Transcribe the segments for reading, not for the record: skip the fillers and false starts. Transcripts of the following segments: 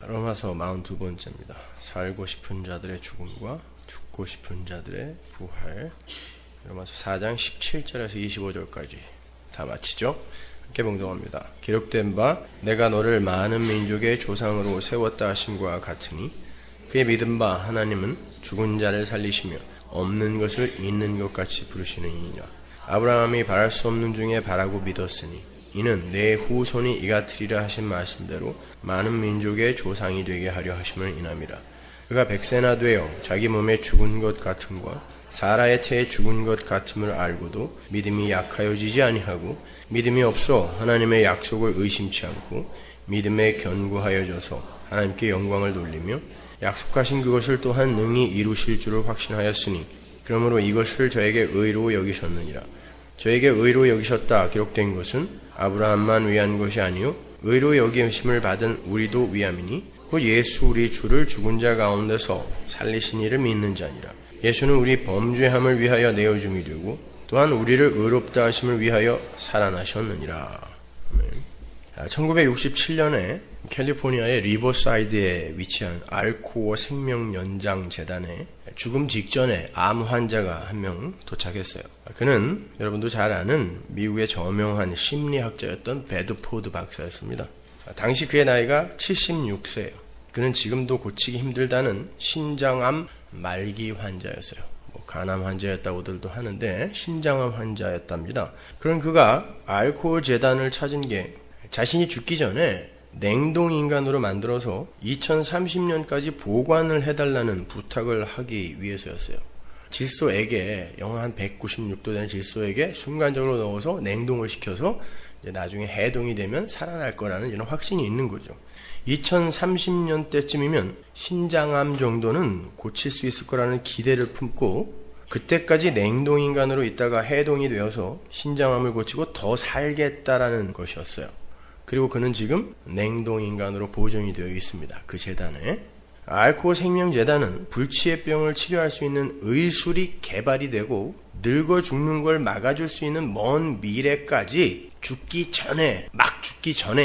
로마서 42번째입니다. 살고 싶은 자들의 죽음과 죽고 싶은 자들의 부활. 로마서 4장 17절에서 25절까지 다 마치죠. 함께 봉독합니다. 기록된 바 내가 너를 많은 민족의 조상으로 세웠다 하심과 같으니 그의 믿은 바 하나님은 죽은 자를 살리시며 없는 것을 있는 것 같이 부르시는 이니라. 아브라함이 바랄 수 없는 중에 바라고 믿었으니 이는 내 후손이 이같으리라 하신 말씀대로 많은 민족의 조상이 되게 하려 하심을 인함이라. 그가 백세나 되어 자기 몸에 죽은 것 같음과 사라의 태에 죽은 것 같음을 알고도 믿음이 약하여지지 아니하고 믿음이 없어 하나님의 약속을 의심치 않고 믿음에 견고하여져서 하나님께 영광을 돌리며 약속하신 그것을 또한 능히 이루실 줄을 확신하였으니 그러므로 이것을 저에게 의로 여기셨느니라. 저에게 의로 여기셨다 기록된 것은 아브라함만 위한 것이 아니요 의로 여기심을 받은 우리도 위함이니 곧 예수 우리 주를 죽은 자 가운데서 살리신 이를 믿는 자니라. 예수는 우리 범죄함을 위하여 내어줌이 되고 또한 우리를 의롭다 하심을 위하여 살아나셨느니라. 1967년에 캘리포니아의 리버사이드에 위치한 알코어 생명연장재단에 죽음 직전에 암 환자가 한 명 도착했어요. 그는 여러분도 잘 아는 미국의 저명한 심리학자였던 베드포드 박사였습니다. 당시 그의 나이가 76세예요. 그는 지금도 고치기 힘들다는 신장암 말기 환자였어요. 간암 환자였다고들도 하는데 신장암 환자였답니다. 그런 그가 알코올 재단을 찾은 게 자신이 죽기 전에 냉동인간으로 만들어서 2030년까지 보관을 해달라는 부탁을 하기 위해서였어요. 질소액에 영하 한 196도 되는 질소액에 순간적으로 넣어서 냉동을 시켜서 이제 나중에 해동이 되면 살아날 거라는 이런 확신이 있는 거죠. 2030년 때쯤이면 신장암 정도는 고칠 수 있을 거라는 기대를 품고 그때까지 냉동인간으로 있다가 해동이 되어서 신장암을 고치고 더 살겠다라는 것이었어요. 그리고 그는 지금 냉동인간으로 보존이 되어 있습니다. 그 재단에. 알코올 생명재단은 불치해병을 치료할 수 있는 의술이 개발이 되고 늙어 죽는 걸 막아줄 수 있는 먼 미래까지 죽기 전에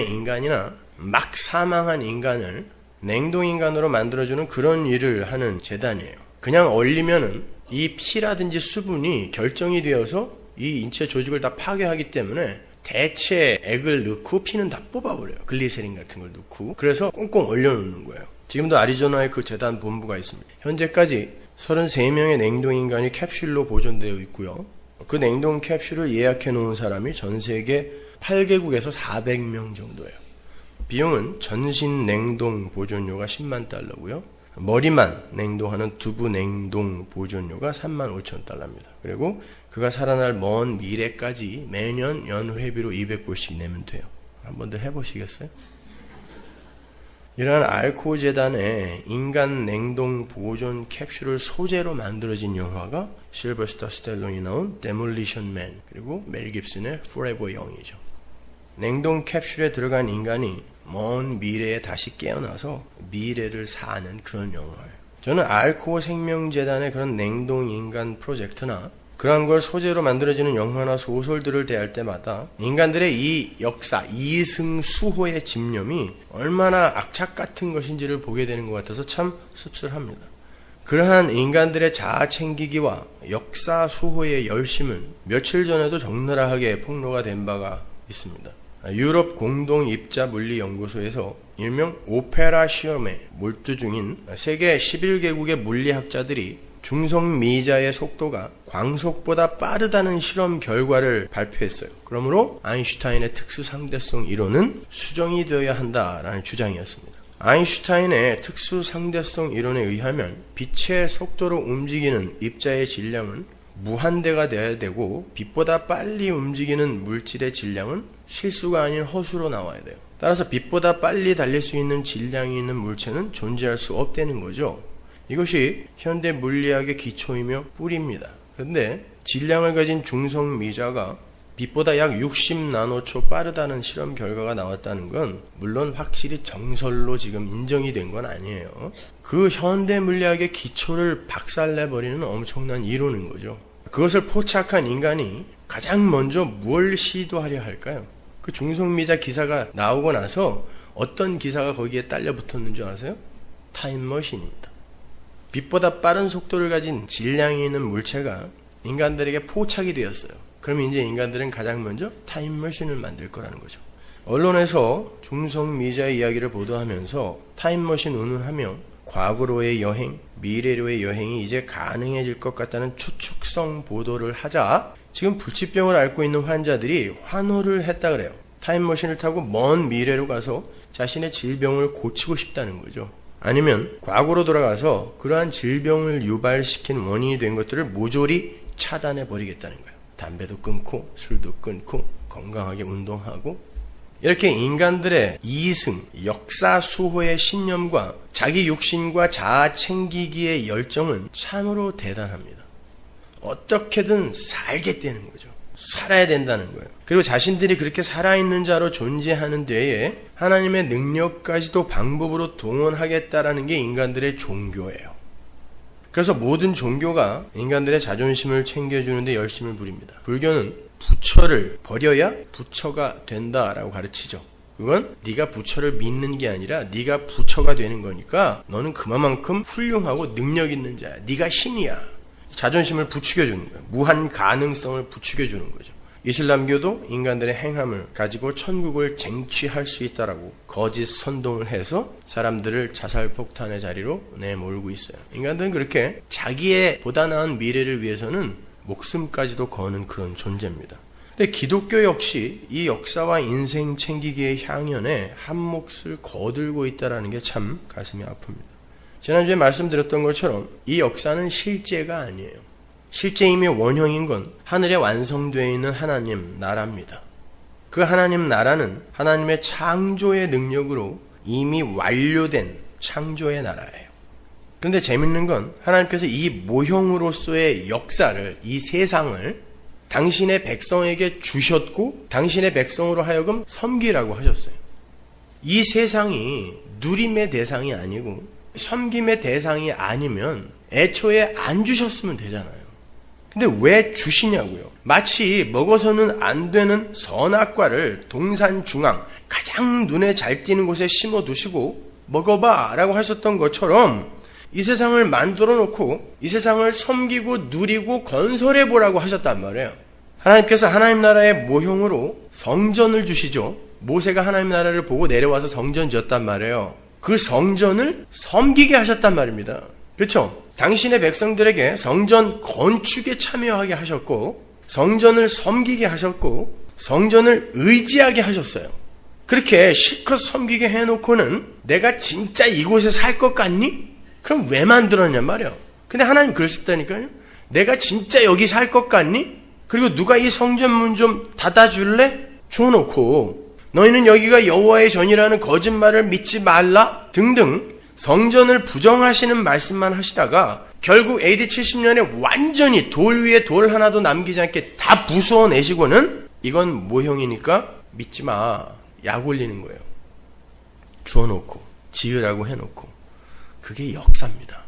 인간이나 막 사망한 인간을 냉동인간으로 만들어주는 그런 일을 하는 재단이에요. 그냥 얼리면은 이 피라든지 수분이 결정이 되어서 이 인체 조직을 다 파괴하기 때문에 대체 액을 넣고 피는 다 뽑아버려요. 글리세린 같은 걸 넣고. 그래서 꽁꽁 얼려놓는 거예요. 지금도 아리조나에 그 재단 본부가 있습니다. 현재까지 33명의 냉동인간이 캡슐로 보존되어 있고요. 그 냉동 캡슐을 예약해 놓은 사람이 전 세계 8개국에서 400명 정도예요. 비용은 전신 냉동 보존료가 10만 달러고요. 머리만 냉동하는 두부 냉동 보존료가 3만 5천 달러입니다. 그리고 그가 살아날 먼 미래까지 매년 연회비로 200불씩 내면 돼요. 한번 더 해보시겠어요? 이러한 알코올 재단의 인간 냉동 보존 캡슐을 소재로 만들어진 영화가 실버스타 스텔론이 나온 데몰리션 맨 그리고 멜 깁슨의 포레버 영이죠. 냉동 캡슐에 들어간 인간이 먼 미래에 다시 깨어나서 미래를 사는 그런 영화예요. 저는 알코올 생명재단의 그런 냉동인간 프로젝트나 그런 걸 소재로 만들어지는 영화나 소설들을 대할 때마다 인간들의 이 역사, 이승수호의 집념이 얼마나 악착 같은 것인지를 보게 되는 것 같아서 참 씁쓸합니다. 그러한 인간들의 자아 챙기기와 역사 수호의 열심은 며칠 전에도 적나라하게 폭로가 된 바가 있습니다. 유럽 공동입자물리연구소에서 일명 오페라 시험에 몰두 중인 세계 11개국의 물리학자들이 중성미자의 속도가 광속보다 빠르다는 실험 결과를 발표했어요. 그러므로 아인슈타인의 특수상대성 이론은 수정이 되어야 한다라는 주장이었습니다. 아인슈타인의 특수상대성 이론에 의하면 빛의 속도로 움직이는 입자의 질량은 무한대가 되어야 되고 빛보다 빨리 움직이는 물질의 질량은 실수가 아닌 허수로 나와야 돼요. 따라서 빛보다 빨리 달릴 수 있는 질량이 있는 물체는 존재할 수 없다는 거죠. 이것이 현대 물리학의 기초이며 뿌리입니다. 그런데 질량을 가진 중성미자가 빛보다 약 60나노초 빠르다는 실험 결과가 나왔다는 건 물론 확실히 정설로 지금 인정이 된 건 아니에요. 그 현대 물리학의 기초를 박살내버리는 엄청난 이론인 거죠. 그것을 포착한 인간이 가장 먼저 뭘 시도하려 할까요? 그 중성미자 기사가 나오고 나서 어떤 기사가 거기에 딸려 붙었는 줄 아세요? 타임머신입니다. 빛보다 빠른 속도를 가진 질량이 있는 물체가 인간들에게 포착이 되었어요. 그럼 이제 인간들은 가장 먼저 타임머신을 만들 거라는 거죠. 언론에서 중성미자의 이야기를 보도하면서 타임머신 운운하며 과거로의 여행, 미래로의 여행이 이제 가능해질 것 같다는 추측성 보도를 하자 지금 불치병을 앓고 있는 환자들이 환호를 했다 그래요. 타임머신을 타고 먼 미래로 가서 자신의 질병을 고치고 싶다는 거죠. 아니면 과거로 돌아가서 그러한 질병을 유발시킨 원인이 된 것들을 모조리 차단해 버리겠다는 거예요. 담배도 끊고 술도 끊고 건강하게 운동하고 이렇게 인간들의 이승, 역사 수호의 신념과 자기 육신과 자아 챙기기의 열정은 참으로 대단합니다. 어떻게든 살겠다는 거죠. 살아야 된다는 거예요. 그리고 자신들이 그렇게 살아있는 자로 존재하는 데에 하나님의 능력까지도 방법으로 동원하겠다라는 게 인간들의 종교예요. 그래서 모든 종교가 인간들의 자존심을 챙겨주는데 열심을 부립니다. 불교는 부처를 버려야 부처가 된다라고 가르치죠. 그건 네가 부처를 믿는 게 아니라 네가 부처가 되는 거니까 너는 그만큼 훌륭하고 능력 있는 자야. 네가 신이야. 자존심을 부추겨주는 거예요. 무한 가능성을 부추겨주는 거죠. 이슬람교도 인간들의 행함을 가지고 천국을 쟁취할 수 있다라고 거짓 선동을 해서 사람들을 자살폭탄의 자리로 내몰고 있어요. 인간들은 그렇게 자기의 보다 나은 미래를 위해서는 목숨까지도 거는 그런 존재입니다. 근데 기독교 역시 이 역사와 인생 챙기기의 향연에 한 몫을 거들고 있다는 게 참 가슴이 아픕니다. 지난주에 말씀드렸던 것처럼 이 역사는 실제가 아니에요. 실제이며 원형인 건 하늘에 완성되어 있는 하나님 나라입니다. 그 하나님 나라는 하나님의 창조의 능력으로 이미 완료된 창조의 나라예요. 그런데 재밌는 건 하나님께서 이 모형으로서의 역사를, 이 세상을 당신의 백성에게 주셨고 당신의 백성으로 하여금 섬기라고 하셨어요. 이 세상이 누림의 대상이 아니고 섬김의 대상이 아니면 애초에 안 주셨으면 되잖아요. 근데 왜 주시냐고요. 마치 먹어서는 안 되는 선악과를 동산 중앙 가장 눈에 잘 띄는 곳에 심어두시고 먹어봐 라고 하셨던 것처럼 이 세상을 만들어 놓고 이 세상을 섬기고 누리고 건설해 보라고 하셨단 말이에요. 하나님께서 하나님 나라의 모형으로 성전을 주시죠. 모세가 하나님 나라를 보고 내려와서 성전 지었단 말이에요. 그 성전을 섬기게 하셨단 말입니다. 그렇죠? 당신의 백성들에게 성전 건축에 참여하게 하셨고 성전을 섬기게 하셨고 성전을 의지하게 하셨어요. 그렇게 실컷 섬기게 해놓고는 내가 진짜 이곳에 살 것 같니? 그럼 왜 만들었냔 말이에요. 근데 하나님 그러셨다니까요. 내가 진짜 여기 살 것 같니? 그리고 누가 이 성전 문 좀 닫아줄래? 줘놓고 너희는 여기가 여호와의 전이라는 거짓말을 믿지 말라 등등 성전을 부정하시는 말씀만 하시다가 결국 AD 70년에 완전히 돌 위에 돌 하나도 남기지 않게 다 부숴내시고는 이건 모형이니까 믿지 마. 약 올리는 거예요. 주워놓고 지으라고 해놓고 그게 역사입니다.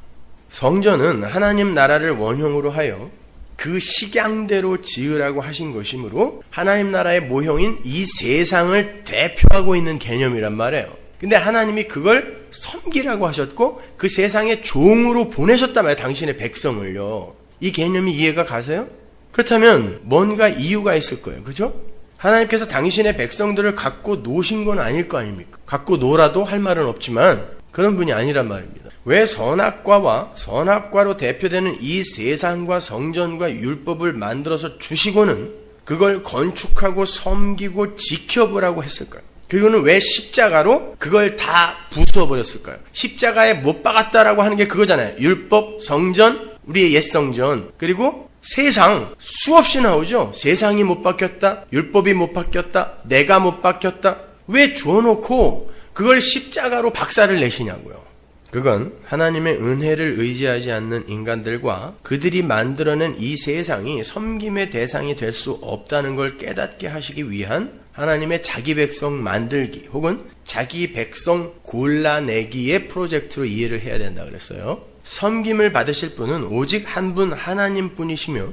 성전은 하나님 나라를 원형으로 하여 그 식양대로 지으라고 하신 것이므로 하나님 나라의 모형인 이 세상을 대표하고 있는 개념이란 말이에요. 근데 하나님이 그걸 섬기라고 하셨고 그 세상의 종으로 보내셨단 말이에요. 당신의 백성을요. 이 개념이 이해가 가세요? 그렇다면 뭔가 이유가 있을 거예요. 그죠? 하나님께서 당신의 백성들을 갖고 노신 건 아닐 거 아닙니까? 갖고 놀아도 할 말은 없지만 그런 분이 아니란 말입니다. 왜 선악과와 선악과로 대표되는 이 세상과 성전과 율법을 만들어서 주시고는 그걸 건축하고 섬기고 지켜보라고 했을까요? 그리고는 왜 십자가로 그걸 다 부숴버렸을까요? 십자가에 못 박았다라고 하는 게 그거잖아요. 율법, 성전, 우리의 옛 성전, 그리고 세상 수없이 나오죠. 세상이 못 바뀌었다, 율법이 못 바뀌었다, 내가 못 바뀌었다. 왜 주워놓고 그걸 십자가로 박살을 내시냐고요. 그건 하나님의 은혜를 의지하지 않는 인간들과 그들이 만들어낸 이 세상이 섬김의 대상이 될 수 없다는 걸 깨닫게 하시기 위한 하나님의 자기 백성 만들기 혹은 자기 백성 골라내기의 프로젝트로 이해를 해야 된다 그랬어요. 섬김을 받으실 분은 오직 한 분 하나님 뿐이시며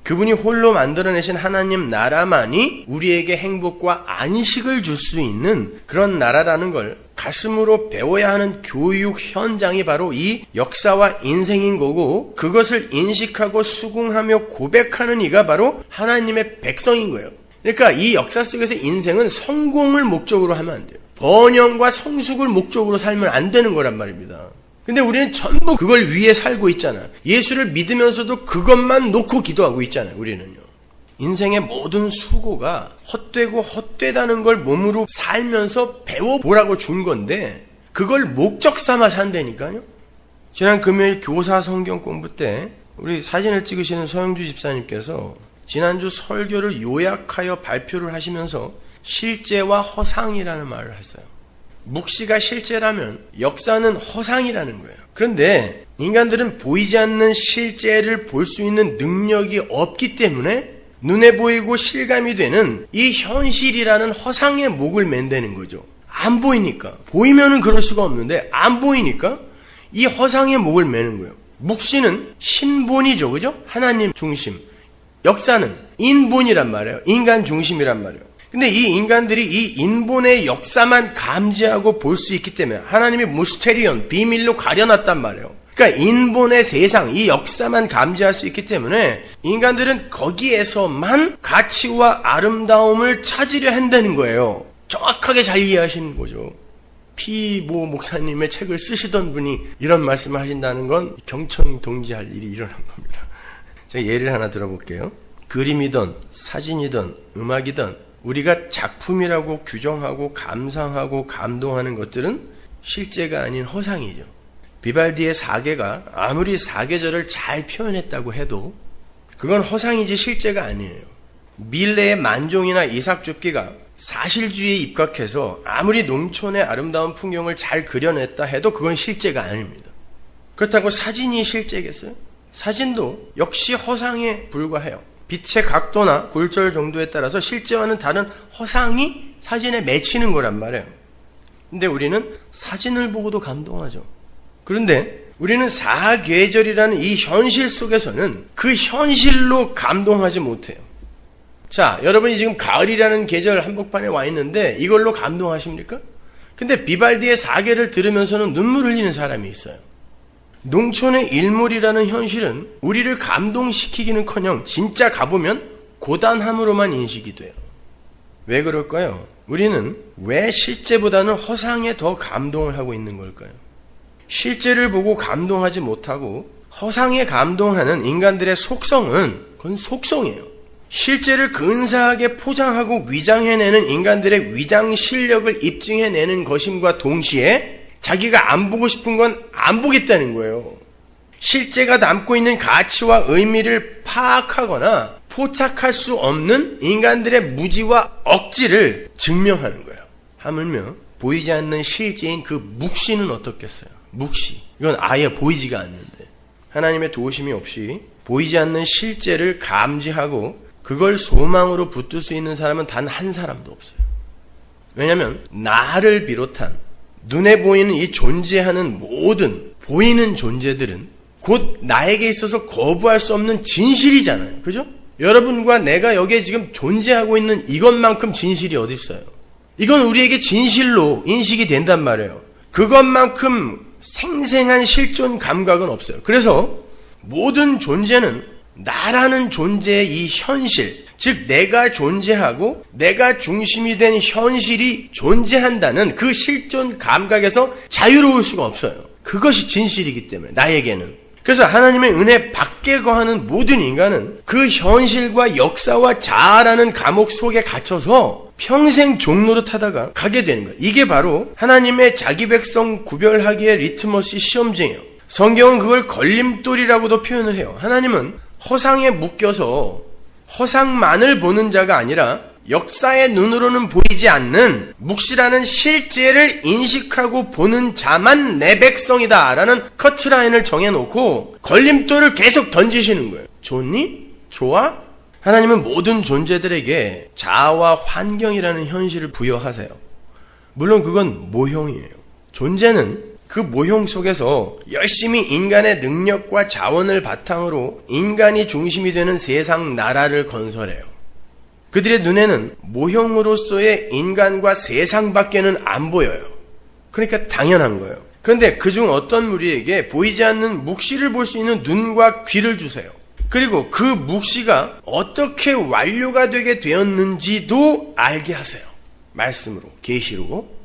그분이 홀로 만들어내신 하나님 나라만이 우리에게 행복과 안식을 줄 수 있는 그런 나라라는 걸 가슴으로 배워야 하는 교육 현장이 바로 이 역사와 인생인 거고, 그것을 인식하고 수긍하며 고백하는 이가 바로 하나님의 백성인 거예요. 그러니까 이 역사 속에서 인생은 성공을 목적으로 하면 안 돼요. 번영과 성숙을 목적으로 살면 안 되는 거란 말입니다. 근데 우리는 전부 그걸 위해 살고 있잖아. 예수를 믿으면서도 그것만 놓고 기도하고 있잖아요. 우리는요. 인생의 모든 수고가 헛되고 헛되다는 걸 몸으로 살면서 배워보라고 준 건데 그걸 목적 삼아 산다니까요. 지난 금요일 교사 성경 공부 때 우리 사진을 찍으시는 서영주 집사님께서 지난주 설교를 요약하여 발표를 하시면서 실제와 허상이라는 말을 했어요. 묵시가 실제라면 역사는 허상이라는 거예요. 그런데 인간들은 보이지 않는 실제를 볼 수 있는 능력이 없기 때문에 눈에 보이고 실감이 되는 이 현실이라는 허상의 목을 맨다는 거죠. 안 보이니까. 보이면은 그럴 수가 없는데 안 보이니까 이 허상의 목을 매는 거예요. 묵시는 신본이죠. 그죠? 하나님 중심. 역사는 인본이란 말이에요. 인간 중심이란 말이에요. 근데 이 인간들이 이 인본의 역사만 감지하고 볼 수 있기 때문에 하나님이 무스테리온, 비밀로 가려놨단 말이에요. 그러니까 인본의 세상, 이 역사만 감지할 수 있기 때문에 인간들은 거기에서만 가치와 아름다움을 찾으려 한다는 거예요. 정확하게 잘 이해하시는 거죠. 피모 목사님의 책을 쓰시던 분이 이런 말씀을 하신다는 건 경청동지할 일이 일어난 겁니다. 제가 예를 하나 들어볼게요. 그림이든 사진이든 음악이든 우리가 작품이라고 규정하고 감상하고 감동하는 것들은 실제가 아닌 허상이죠. 비발디의 사계가 아무리 사계절을 잘 표현했다고 해도 그건 허상이지 실제가 아니에요. 밀레의 만종이나 이삭 줍기가 사실주의에 입각해서 아무리 농촌의 아름다운 풍경을 잘 그려냈다 해도 그건 실제가 아닙니다. 그렇다고 사진이 실제겠어요? 사진도 역시 허상에 불과해요. 빛의 각도나 굴절 정도에 따라서 실제와는 다른 허상이 사진에 맺히는 거란 말이에요. 근데 우리는 사진을 보고도 감동하죠. 그런데 우리는 사계절이라는 이 현실 속에서는 그 현실로 감동하지 못해요. 자, 여러분이 지금 가을이라는 계절 한복판에 와 있는데 이걸로 감동하십니까? 근데 비발디의 사계를 들으면서는 눈물 흘리는 사람이 있어요. 농촌의 일몰이라는 현실은 우리를 감동시키기는커녕 진짜 가보면 고단함으로만 인식이 돼요. 왜 그럴까요? 우리는 왜 실제보다는 허상에 더 감동을 하고 있는 걸까요? 실제를 보고 감동하지 못하고 허상에 감동하는 인간들의 속성은 그건 속성이에요. 실제를 근사하게 포장하고 위장해내는 인간들의 위장 실력을 입증해내는 것임과 동시에 자기가 안 보고 싶은 건 안 보겠다는 거예요. 실제가 담고 있는 가치와 의미를 파악하거나 포착할 수 없는 인간들의 무지와 억지를 증명하는 거예요. 하물며 보이지 않는 실제인 그 묵시는 어떻겠어요? 묵시. 이건 아예 보이지가 않는데 하나님의 도우심이 없이 보이지 않는 실제를 감지하고 그걸 소망으로 붙들 수 있는 사람은 단 한 사람도 없어요. 왜냐하면 나를 비롯한 눈에 보이는 이 존재하는 모든 보이는 존재들은 곧 나에게 있어서 거부할 수 없는 진실이잖아요. 그죠? 여러분과 내가 여기에 지금 존재하고 있는 이것만큼 진실이 어디 있어요? 이건 우리에게 진실로 인식이 된단 말이에요. 그것만큼 생생한 실존 감각은 없어요. 그래서 모든 존재는 나라는 존재의 이 현실, 즉 내가 존재하고 내가 중심이 된 현실이 존재한다는 그 실존 감각에서 자유로울 수가 없어요. 그것이 진실이기 때문에 나에게는. 그래서 하나님의 은혜 밖에 거하는 모든 인간은 그 현실과 역사와 자아라는 감옥 속에 갇혀서 평생 종노릇 하다가 가게 되는 거예요. 이게 바로 하나님의 자기 백성 구별하기의 리트머스 시험쟁이에요. 성경은 그걸 걸림돌이라고도 표현을 해요. 하나님은 허상에 묶여서 허상만을 보는 자가 아니라 역사의 눈으로는 보이지 않는 묵시라는 실제를 인식하고 보는 자만 내 백성이다 라는 커트라인을 정해놓고 걸림돌을 계속 던지시는 거예요. 좋니? 좋아? 하나님은 모든 존재들에게 자아와 환경이라는 현실을 부여하세요. 물론 그건 모형이에요. 존재는 그 모형 속에서 열심히 인간의 능력과 자원을 바탕으로 인간이 중심이 되는 세상 나라를 건설해요. 그들의 눈에는 모형으로서의 인간과 세상밖에는 안 보여요. 그러니까 당연한 거예요. 그런데 그중 어떤 무리에게 보이지 않는 묵시를 볼 수 있는 눈과 귀를 주세요. 그리고 그 묵시가 어떻게 완료가 되게 되었는지도 알게 하세요. 말씀으로, 계시로.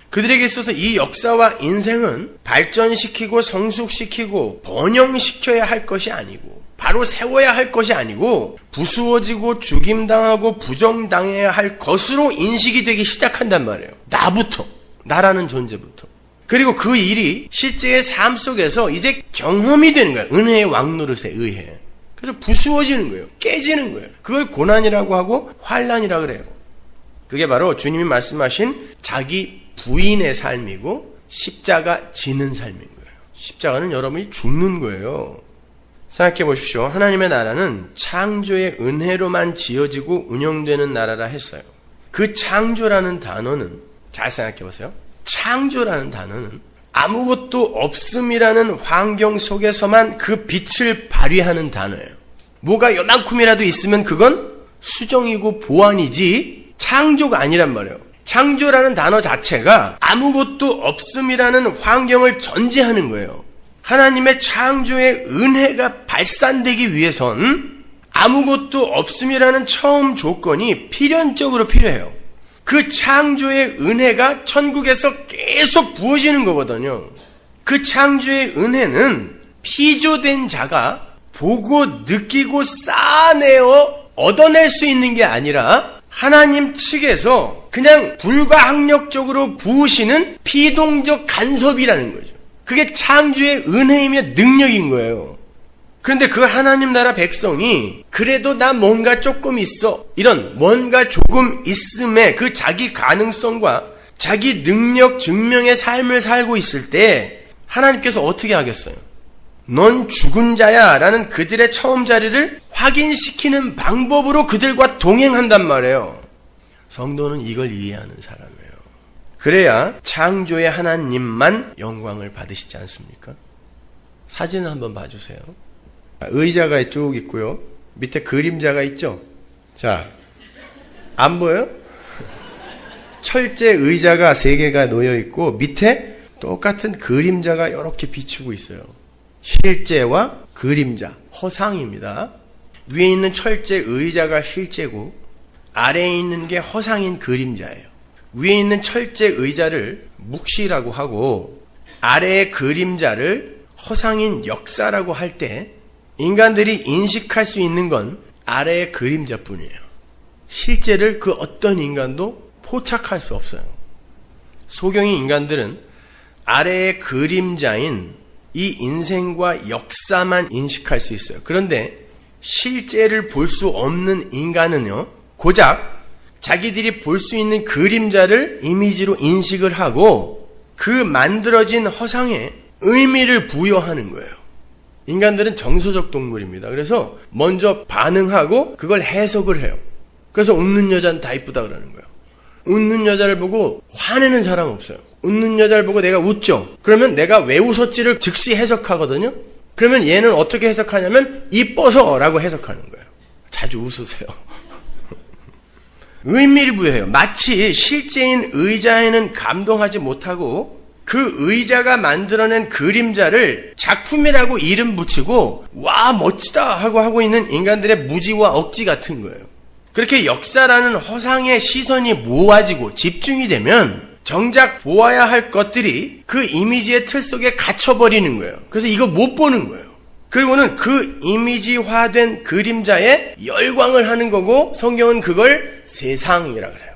그들에게 있어서 이 역사와 인생은 발전시키고 성숙시키고 번영시켜야 할 것이 아니고 바로 세워야 할 것이 아니고 부수어지고 죽임당하고 부정당해야 할 것으로 인식이 되기 시작한단 말이에요. 나부터, 나라는 존재부터. 그리고 그 일이 실제의 삶 속에서 이제 경험이 되는 거예요. 은혜의 왕노릇에 의해. 그래서 부수어지는 거예요. 깨지는 거예요. 그걸 고난이라고 하고 환난이라고 그래요. 그게 바로 주님이 말씀하신 자기 부인의 삶이고 십자가 지는 삶인 거예요. 십자가는 여러분이 죽는 거예요. 생각해 보십시오. 하나님의 나라는 창조의 은혜로만 지어지고 운영되는 나라라 했어요. 그 창조라는 단어는 잘 생각해 보세요. 창조라는 단어는 아무것도 없음이라는 환경 속에서만 그 빛을 발휘하는 단어예요. 뭐가 요만큼이라도 있으면 그건 수정이고 보완이지 창조가 아니란 말이에요. 창조라는 단어 자체가 아무것도 없음이라는 환경을 전제하는 거예요. 하나님의 창조의 은혜가 발산되기 위해선 아무것도 없음이라는 처음 조건이 필연적으로 필요해요. 그 창조의 은혜가 천국에서 계속 부어지는 거거든요. 그 창조의 은혜는 피조된 자가 보고 느끼고 쌓아내어 얻어낼 수 있는 게 아니라 하나님 측에서 그냥 불가항력적으로 부으시는 피동적 간섭이라는 거죠. 그게 창조의 은혜이며 능력인 거예요. 그런데 그 하나님 나라 백성이 그래도 나 뭔가 조금 있어, 이런 뭔가 조금 있음의 그 자기 가능성과 자기 능력 증명의 삶을 살고 있을 때 하나님께서 어떻게 하겠어요? 넌 죽은 자야 라는 그들의 처음 자리를 확인시키는 방법으로 그들과 동행한단 말이에요. 성도는 이걸 이해하는 사람이에요. 그래야 창조의 하나님만 영광을 받으시지 않습니까? 사진을 한번 봐주세요. 의자가 쭉 있고요. 밑에 그림자가 있죠? 자, 안 보여요? 철제 의자가 3개가 놓여 있고 밑에 똑같은 그림자가 이렇게 비추고 있어요. 실제와 그림자, 허상입니다. 위에 있는 철제 의자가 실제고 아래에 있는 게 허상인 그림자예요. 위에 있는 철제 의자를 묵시라고 하고 아래의 그림자를 허상인 역사라고 할 때 인간들이 인식할 수 있는 건 아래의 그림자뿐이에요. 실제를 그 어떤 인간도 포착할 수 없어요. 소경의 인간들은 아래의 그림자인 이 인생과 역사만 인식할 수 있어요. 그런데 실제를 볼 수 없는 인간은요, 고작 자기들이 볼 수 있는 그림자를 이미지로 인식을 하고 그 만들어진 허상에 의미를 부여하는 거예요. 인간들은 정서적 동물입니다. 그래서 먼저 반응하고 그걸 해석을 해요. 그래서 웃는 여자는 다 이쁘다 그러는 거예요. 웃는 여자를 보고 화내는 사람 없어요. 웃는 여자를 보고 내가 웃죠? 그러면 내가 왜 웃었지를 즉시 해석하거든요. 그러면 얘는 어떻게 해석하냐면 이뻐서 라고 해석하는 거예요. 자주 웃으세요. 의미를 부여해요. 마치 실제인 의자에는 감동하지 못하고 그 의자가 만들어낸 그림자를 작품이라고 이름 붙이고 와 멋지다 하고 있는 인간들의 무지와 억지 같은 거예요. 그렇게 역사라는 허상의 시선이 모아지고 집중이 되면 정작 보아야 할 것들이 그 이미지의 틀 속에 갇혀버리는 거예요. 그래서 이거 못 보는 거예요. 그리고는 그 이미지화된 그림자에 열광을 하는 거고 성경은 그걸 세상이라고 그래요.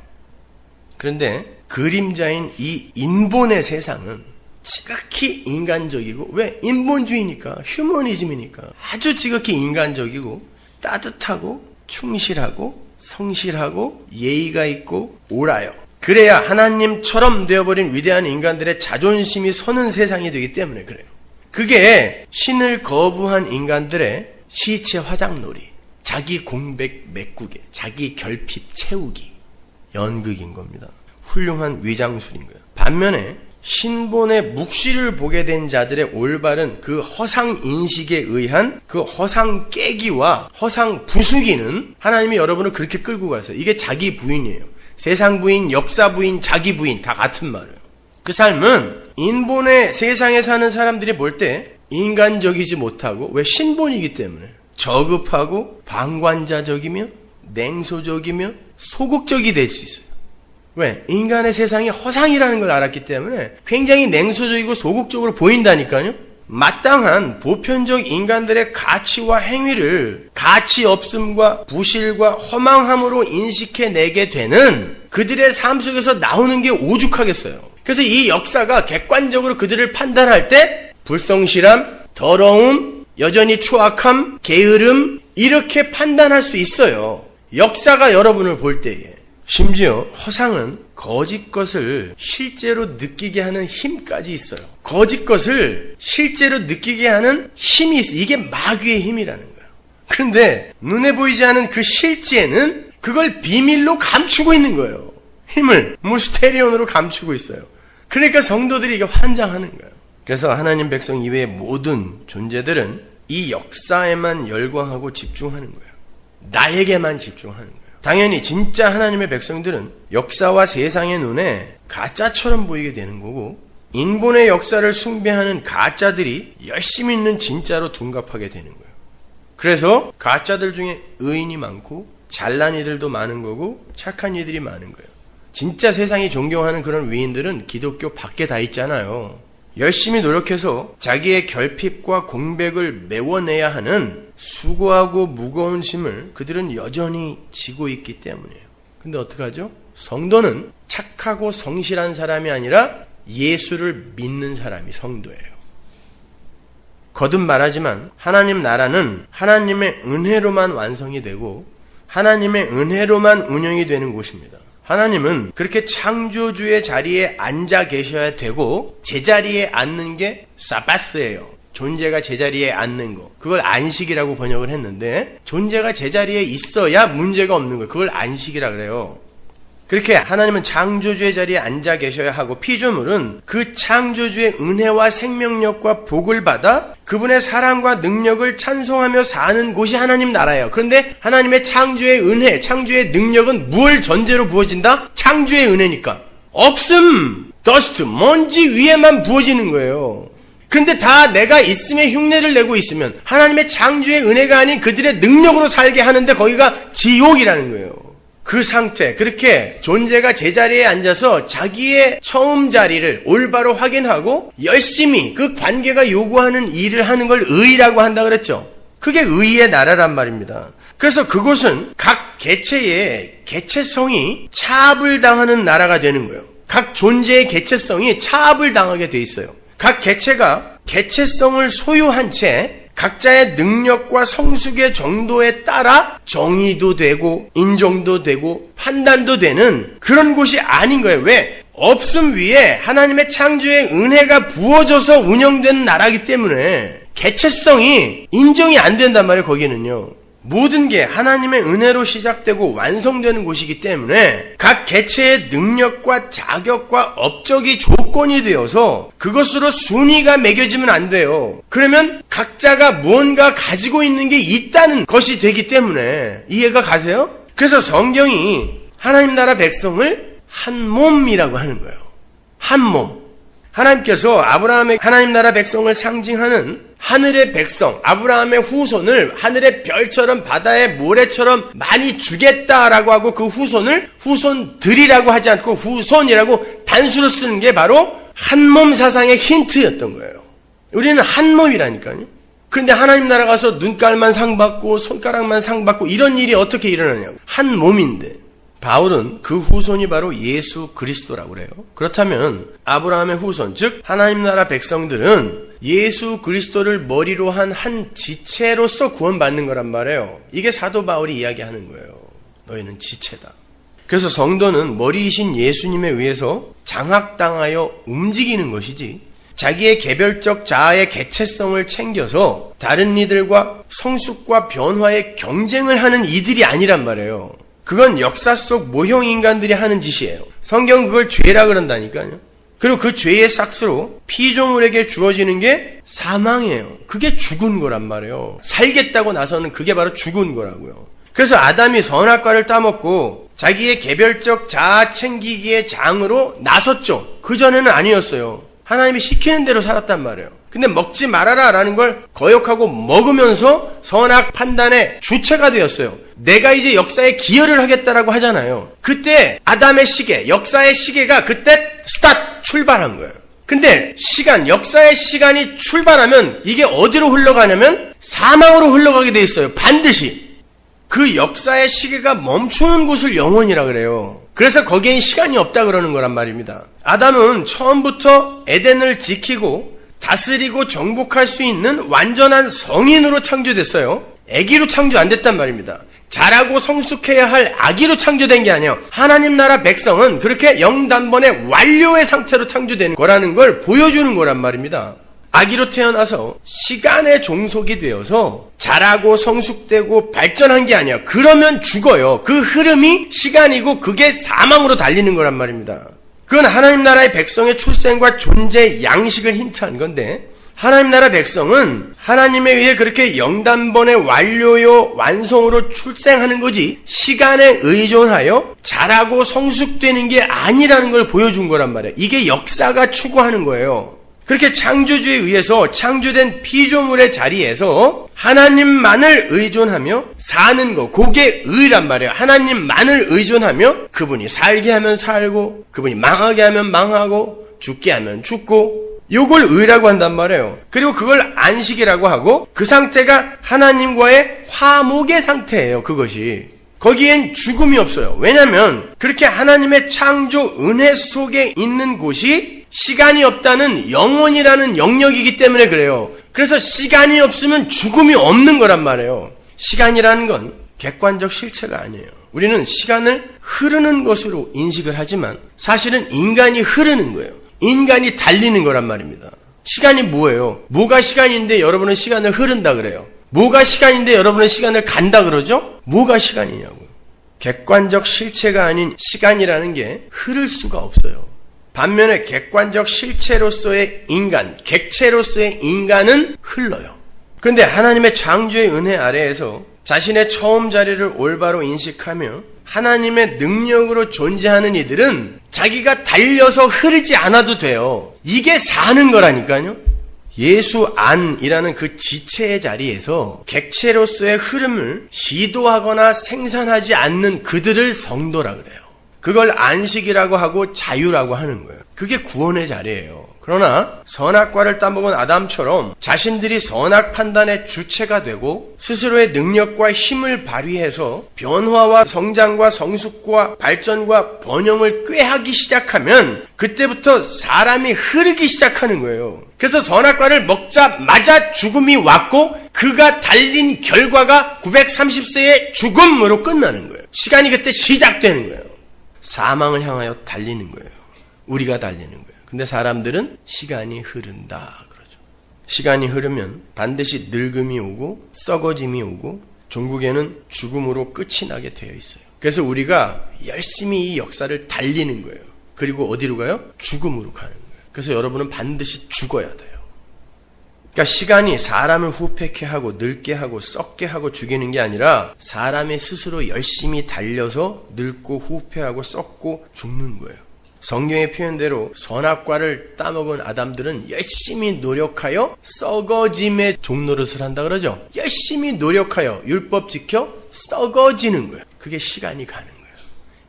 그런데 그림자인 이 인본의 세상은 지극히 인간적이고, 왜? 인본주의니까, 휴머니즘이니까 아주 지극히 인간적이고 따뜻하고 충실하고 성실하고 예의가 있고 옳아요. 그래야 하나님처럼 되어버린 위대한 인간들의 자존심이 서는 세상이 되기 때문에 그래요. 그게 신을 거부한 인간들의 시체 화장놀이, 자기 공백 메꾸기, 자기 결핍 채우기, 연극인 겁니다. 훌륭한 위장술인 거예요. 반면에 신본의 묵시를 보게 된 자들의 올바른 그 허상 인식에 의한 그 허상 깨기와 허상 부수기는 하나님이 여러분을 그렇게 끌고 가세요. 이게 자기 부인이에요. 세상 부인, 역사 부인, 자기 부인 다 같은 말이에요. 그 삶은 인본의 세상에 사는 사람들이 볼 때 인간적이지 못하고, 왜? 신본이기 때문에 저급하고 방관자적이며 냉소적이며 소극적이 될 수 있어요. 왜? 인간의 세상이 허상이라는 걸 알았기 때문에 굉장히 냉소적이고 소극적으로 보인다니까요. 마땅한 보편적 인간들의 가치와 행위를 가치 없음과 부실과 허망함으로 인식해내게 되는 그들의 삶 속에서 나오는 게 오죽하겠어요. 그래서 이 역사가 객관적으로 그들을 판단할 때 불성실함, 더러움, 여전히 추악함, 게으름 이렇게 판단할 수 있어요. 역사가 여러분을 볼 때에. 심지어 허상은 거짓 것을 실제로 느끼게 하는 힘까지 있어요. 거짓 것을 실제로 느끼게 하는 힘이 있어요. 이게 마귀의 힘이라는 거예요. 그런데 눈에 보이지 않은 그 실제는 그걸 비밀로 감추고 있는 거예요. 힘을 무스테리온으로 감추고 있어요. 그러니까 성도들이 이게 환장하는 거예요. 그래서 하나님 백성 이외의 모든 존재들은 이 역사에만 열광하고 집중하는 거예요. 나에게만 집중하는 거예요. 당연히 진짜 하나님의 백성들은 역사와 세상의 눈에 가짜처럼 보이게 되는 거고, 인본의 역사를 숭배하는 가짜들이 열심히 있는 진짜로 둔갑하게 되는 거예요. 그래서 가짜들 중에 의인이 많고 잘난 이들도 많은 거고 착한 이들이 많은 거예요. 진짜 세상이 존경하는 그런 위인들은 기독교 밖에 다 있잖아요. 열심히 노력해서 자기의 결핍과 공백을 메워내야 하는 수고하고 무거운 짐을 그들은 여전히 지고 있기 때문이에요. 근데 어떡하죠? 성도는 착하고 성실한 사람이 아니라 예수를 믿는 사람이 성도예요. 거듭 말하지만 하나님 나라는 하나님의 은혜로만 완성이 되고 하나님의 은혜로만 운영이 되는 곳입니다. 하나님은 그렇게 창조주의 자리에 앉아 계셔야 되고 제자리에 앉는 게 사바스예요. 존재가 제자리에 앉는 거. 그걸 안식이라고 번역을 했는데 존재가 제자리에 있어야 문제가 없는 거예요. 그걸 안식이라 그래요. 그렇게 하나님은 창조주의 자리에 앉아 계셔야 하고 피조물은 그 창조주의 은혜와 생명력과 복을 받아 그분의 사랑과 능력을 찬송하며 사는 곳이 하나님 나라예요. 그런데 하나님의 창조의 은혜, 창조의 능력은 무엇을 전제로 부어진다? 창조의 은혜니까. 없음, 더스트, 먼지 위에만 부어지는 거예요. 그런데 다 내가 있음의 흉내를 내고 있으면 하나님의 창조의 은혜가 아닌 그들의 능력으로 살게 하는데 거기가 지옥이라는 거예요. 그 상태, 그렇게 존재가 제자리에 앉아서 자기의 처음 자리를 올바로 확인하고 열심히 그 관계가 요구하는 일을 하는 걸 의라고 한다 그랬죠. 그게 의의 나라란 말입니다. 그래서 그곳은 각 개체의 개체성이 차압을 당하는 나라가 되는 거예요. 각 존재의 개체성이 차압을 당하게 돼 있어요. 각 개체가 개체성을 소유한 채 각자의 능력과 성숙의 정도에 따라 정의도 되고 인정도 되고 판단도 되는 그런 곳이 아닌 거예요. 왜? 없음 위에 하나님의 창조의 은혜가 부어져서 운영되는 나라이기 때문에 개체성이 인정이 안 된단 말이에요. 거기는요. 모든 게 하나님의 은혜로 시작되고 완성되는 곳이기 때문에 각 개체의 능력과 자격과 업적이 조건이 되어서 그것으로 순위가 매겨지면 안 돼요. 그러면 각자가 무언가 가지고 있는 게 있다는 것이 되기 때문에 이해가 가세요? 그래서 성경이 하나님 나라 백성을 한 몸이라고 하는 거예요. 한 몸. 하나님께서 아브라함의 하나님 나라 백성을 상징하는 하늘의 백성, 아브라함의 후손을 하늘의 별처럼 바다의 모래처럼 많이 주겠다라고 하고 그 후손을 후손들이라고 하지 않고 후손이라고 단수로 쓰는 게 바로 한몸 사상의 힌트였던 거예요. 우리는 한몸이라니까요. 그런데 하나님 나라 가서 눈깔만 상받고 손가락만 상받고 이런 일이 어떻게 일어나냐고. 한 몸인데. 바울은 그 후손이 바로 예수 그리스도라고 그래요. 그렇다면 아브라함의 후손, 즉 하나님 나라 백성들은 예수 그리스도를 머리로 한 지체로서 구원받는 거란 말이에요. 이게 사도 바울이 이야기하는 거예요. 너희는 지체다. 그래서 성도는 머리이신 예수님에 의해서 장악당하여 움직이는 것이지 자기의 개별적 자아의 개체성을 챙겨서 다른 이들과 성숙과 변화의 경쟁을 하는 이들이 아니란 말이에요. 그건 역사 속 모형 인간들이 하는 짓이에요. 성경은 그걸 죄라 그런다니까요. 그리고 그 죄의 삭스로 피조물에게 주어지는 게 사망이에요. 그게 죽은 거란 말이에요. 살겠다고 나서는 그게 바로 죽은 거라고요. 그래서 아담이 선악과를 따먹고 자기의 개별적 자아 챙기기의 장으로 나섰죠. 그전에는 아니었어요. 하나님이 시키는 대로 살았단 말이에요. 근데 먹지 말아라 라는 걸 거역하고 먹으면서 선악 판단의 주체가 되었어요. 내가 이제 역사에 기여를 하겠다라고 하잖아요. 그때 아담의 시계, 역사의 시계가 그때 스타트 출발한 거예요. 근데 역사의 시간이 출발하면 이게 어디로 흘러가냐면 사망으로 흘러가게 돼 있어요. 반드시. 그 역사의 시계가 멈추는 곳을 영원이라 그래요. 그래서 거기엔 시간이 없다 그러는 거란 말입니다. 아담은 처음부터 에덴을 지키고 다스리고 정복할 수 있는 완전한 성인으로 창조됐어요. 아기로 창조 안 됐단 말입니다. 자라고 성숙해야 할 아기로 창조된 게 아니에요. 하나님 나라 백성은 그렇게 영단번의 완료의 상태로 창조된 거라는 걸 보여주는 거란 말입니다. 아기로 태어나서 시간의 종속이 되어서 자라고 성숙되고 발전한 게 아니에요. 그러면 죽어요. 그 흐름이 시간이고 그게 사망으로 달리는 거란 말입니다. 그건 하나님 나라의 백성의 출생과 존재 양식을 힌트한 건데, 하나님 나라 백성은 하나님에 의해 그렇게 영단번의 완료요 완성으로 출생하는 거지 시간에 의존하여 자라고 성숙되는 게 아니라는 걸 보여준 거란 말이에요. 이게 역사가 추구하는 거예요. 그렇게 창조주에 의해서 창조된 피조물의 자리에서 하나님만을 의존하며 사는 거, 그게 의란 말이에요. 하나님만을 의존하며 그분이 살게 하면 살고, 그분이 망하게 하면 망하고, 죽게 하면 죽고, 요걸 의라고 한단 말이에요. 그리고 그걸 안식이라고 하고, 그 상태가 하나님과의 화목의 상태예요. 그것이. 거기엔 죽음이 없어요. 왜냐하면 그렇게 하나님의 창조 은혜 속에 있는 곳이 시간이 없다는 영원이라는 영역이기 때문에 그래요. 그래서 시간이 없으면 죽음이 없는 거란 말이에요. 시간이라는 건 객관적 실체가 아니에요. 우리는 시간을 흐르는 것으로 인식을 하지만 사실은 인간이 흐르는 거예요. 인간이 달리는 거란 말입니다. 시간이 뭐예요? 뭐가 시간인데 여러분은 시간을 흐른다 그래요? 뭐가 시간인데 여러분은 시간을 간다 그러죠? 뭐가 시간이냐고요. 객관적 실체가 아닌 시간이라는 게 흐를 수가 없어요. 반면에 객관적 실체로서의 인간, 객체로서의 인간은 흘러요. 그런데 하나님의 창조의 은혜 아래에서 자신의 처음 자리를 올바로 인식하며 하나님의 능력으로 존재하는 이들은 자기가 달려서 흐르지 않아도 돼요. 이게 사는 거라니까요. 예수 안이라는 그 지체의 자리에서 객체로서의 흐름을 시도하거나 생산하지 않는 그들을 성도라 그래요. 그걸 안식이라고 하고 자유라고 하는 거예요. 그게 구원의 자리예요. 그러나 선악과를 따먹은 아담처럼 자신들이 선악 판단의 주체가 되고 스스로의 능력과 힘을 발휘해서 변화와 성장과 성숙과 발전과 번영을 꾀하기 시작하면 그때부터 사람이 흐르기 시작하는 거예요. 그래서 선악과를 먹자마자 죽음이 왔고 그가 달린 결과가 930세의 죽음으로 끝나는 거예요. 시간이 그때 시작되는 거예요. 사망을 향하여 달리는 거예요. 우리가 달리는 거예요. 근데 사람들은 시간이 흐른다 그러죠. 시간이 흐르면 반드시 늙음이 오고 썩어짐이 오고 종국에는 죽음으로 끝이 나게 되어 있어요. 그래서 우리가 열심히 이 역사를 달리는 거예요. 그리고 어디로 가요? 죽음으로 가는 거예요. 그래서 여러분은 반드시 죽어야 돼요. 그러니까 시간이 사람을 후패케 하고 늙게 하고 썩게 하고 죽이는 게 아니라 사람이 스스로 열심히 달려서 늙고 후패하고 썩고 죽는 거예요. 성경의 표현대로 선악과를 따먹은 아담들은 열심히 노력하여 썩어짐의 종노릇을 한다 그러죠. 열심히 노력하여 율법 지켜 썩어지는 거예요. 그게 시간이 가는 거예요.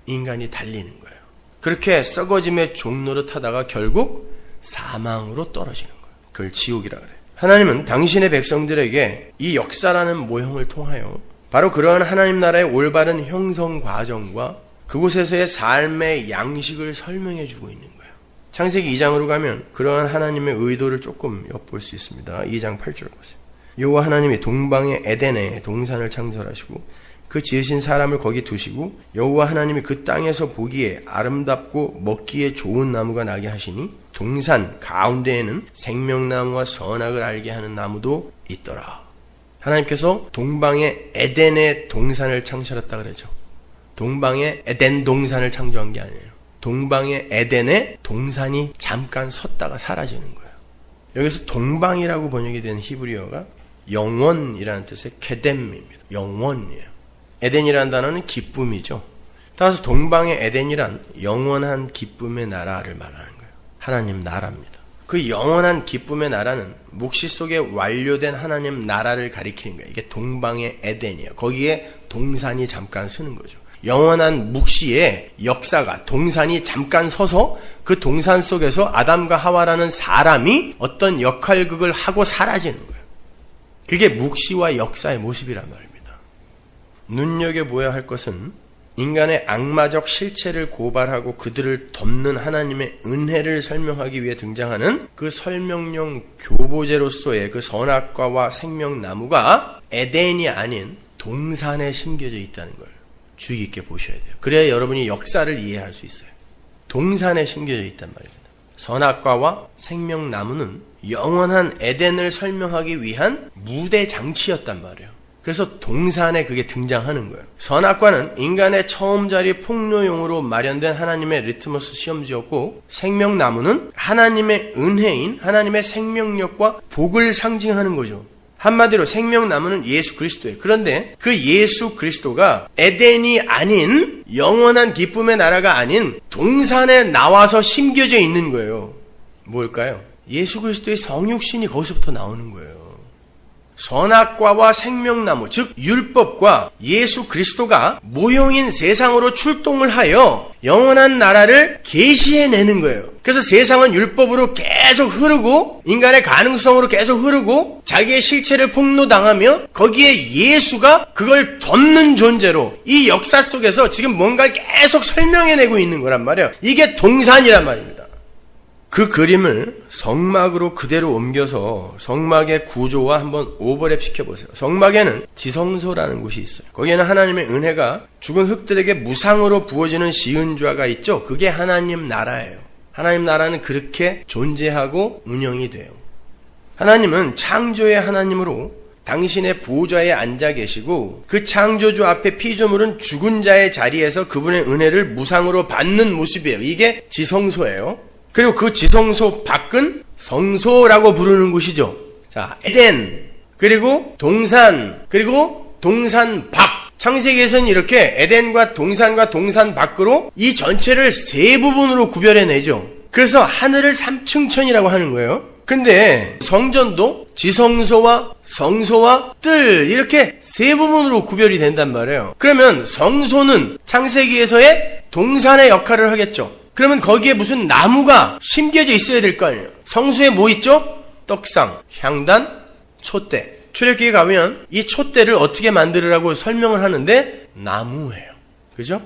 인간이 달리는 거예요. 그렇게 썩어짐의 종노릇 하다가 결국 사망으로 떨어지는 거예요. 그걸 지옥이라 그래요. 하나님은 당신의 백성들에게 이 역사라는 모형을 통하여 바로 그러한 하나님 나라의 올바른 형성 과정과 그곳에서의 삶의 양식을 설명해 주고 있는 거예요. 창세기 2장으로 가면 그러한 하나님의 의도를 조금 엿볼 수 있습니다. 2장 8절 보세요. 여호와 하나님이 동방의 에덴에 동산을 창설하시고 그 지으신 사람을 거기 두시고 여호와 하나님이 그 땅에서 보기에 아름답고 먹기에 좋은 나무가 나게 하시니 동산 가운데에는 생명나무와 선악을 알게 하는 나무도 있더라. 하나님께서 동방의 에덴의 동산을 창설했다 그러죠. 동방의 에덴 동산을 창조한 게 아니에요. 동방의 에덴에 동산이 잠깐 섰다가 사라지는 거예요. 여기서 동방이라고 번역이 된 히브리어가 영원이라는 뜻의 케뎀입니다. 영원이에요. 에덴이라는 단어는 기쁨이죠. 따라서 동방의 에덴이란 영원한 기쁨의 나라를 말하는 거예요. 하나님 나라입니다. 그 영원한 기쁨의 나라는 묵시 속에 완료된 하나님 나라를 가리키는 거예요. 이게 동방의 에덴이에요. 거기에 동산이 잠깐 서는 거죠. 영원한 묵시의 역사가 동산이 잠깐 서서 그 동산 속에서 아담과 하와라는 사람이 어떤 역할극을 하고 사라지는 거예요. 그게 묵시와 역사의 모습이란 말입니다. 눈여겨보아야 할 것은 인간의 악마적 실체를 고발하고 그들을 덮는 하나님의 은혜를 설명하기 위해 등장하는 그 설명용 교보제로서의 그 선악과와 생명나무가 에덴이 아닌 동산에 심겨져 있다는 걸 주의 깊게 보셔야 돼요. 그래야 여러분이 역사를 이해할 수 있어요. 동산에 심겨져 있단 말입니다. 선악과와 생명나무는 영원한 에덴을 설명하기 위한 무대 장치였단 말이에요. 그래서 동산에 그게 등장하는 거예요. 선악과는 인간의 처음자리 폭로용으로 마련된 하나님의 리트머스 시험지였고, 생명나무는 하나님의 은혜인 하나님의 생명력과 복을 상징하는 거죠. 한마디로 생명나무는 예수 그리스도예요. 그런데 그 예수 그리스도가 에덴이 아닌 영원한 기쁨의 나라가 아닌 동산에 나와서 심겨져 있는 거예요. 뭘까요? 예수 그리스도의 성육신이 거기서부터 나오는 거예요. 선악과와 생명나무, 즉 율법과 예수 그리스도가 모형인 세상으로 출동을 하여 영원한 나라를 계시해내는 거예요. 그래서 세상은 율법으로 계속 흐르고 인간의 가능성으로 계속 흐르고 자기의 실체를 폭로당하며 거기에 예수가 그걸 덮는 존재로 이 역사 속에서 지금 뭔가를 계속 설명해내고 있는 거란 말이에요. 이게 동산이란 말입니다. 그 그림을 성막으로 그대로 옮겨서 성막의 구조와 한번 오버랩 시켜보세요. 성막에는 지성소라는 곳이 있어요. 거기에는 하나님의 은혜가 죽은 흙들에게 무상으로 부어지는 시은좌가 있죠. 그게 하나님 나라예요. 하나님 나라는 그렇게 존재하고 운영이 돼요. 하나님은 창조의 하나님으로 당신의 보좌에 앉아 계시고 그 창조주 앞에 피조물은 죽은 자의 자리에서 그분의 은혜를 무상으로 받는 모습이에요. 이게 지성소예요. 그리고 그 지성소 밖은 성소라고 부르는 곳이죠. 자, 에덴, 그리고 동산, 그리고 동산 밖. 창세기에서는 이렇게 에덴과 동산 밖으로 이 전체를 세 부분으로 구별해내죠. 그래서 하늘을 삼층천이라고 하는 거예요. 근데 성전도 지성소와 성소와 뜰 이렇게 세 부분으로 구별이 된단 말이에요. 그러면 성소는 창세기에서의 동산의 역할을 하겠죠. 그러면 거기에 무슨 나무가 심겨져 있어야 될 거 아니에요. 성수에 뭐 있죠? 떡상, 향단, 촛대. 출애굽기에 가면 이 촛대를 어떻게 만들으라고 설명을 하는데 나무예요. 그죠?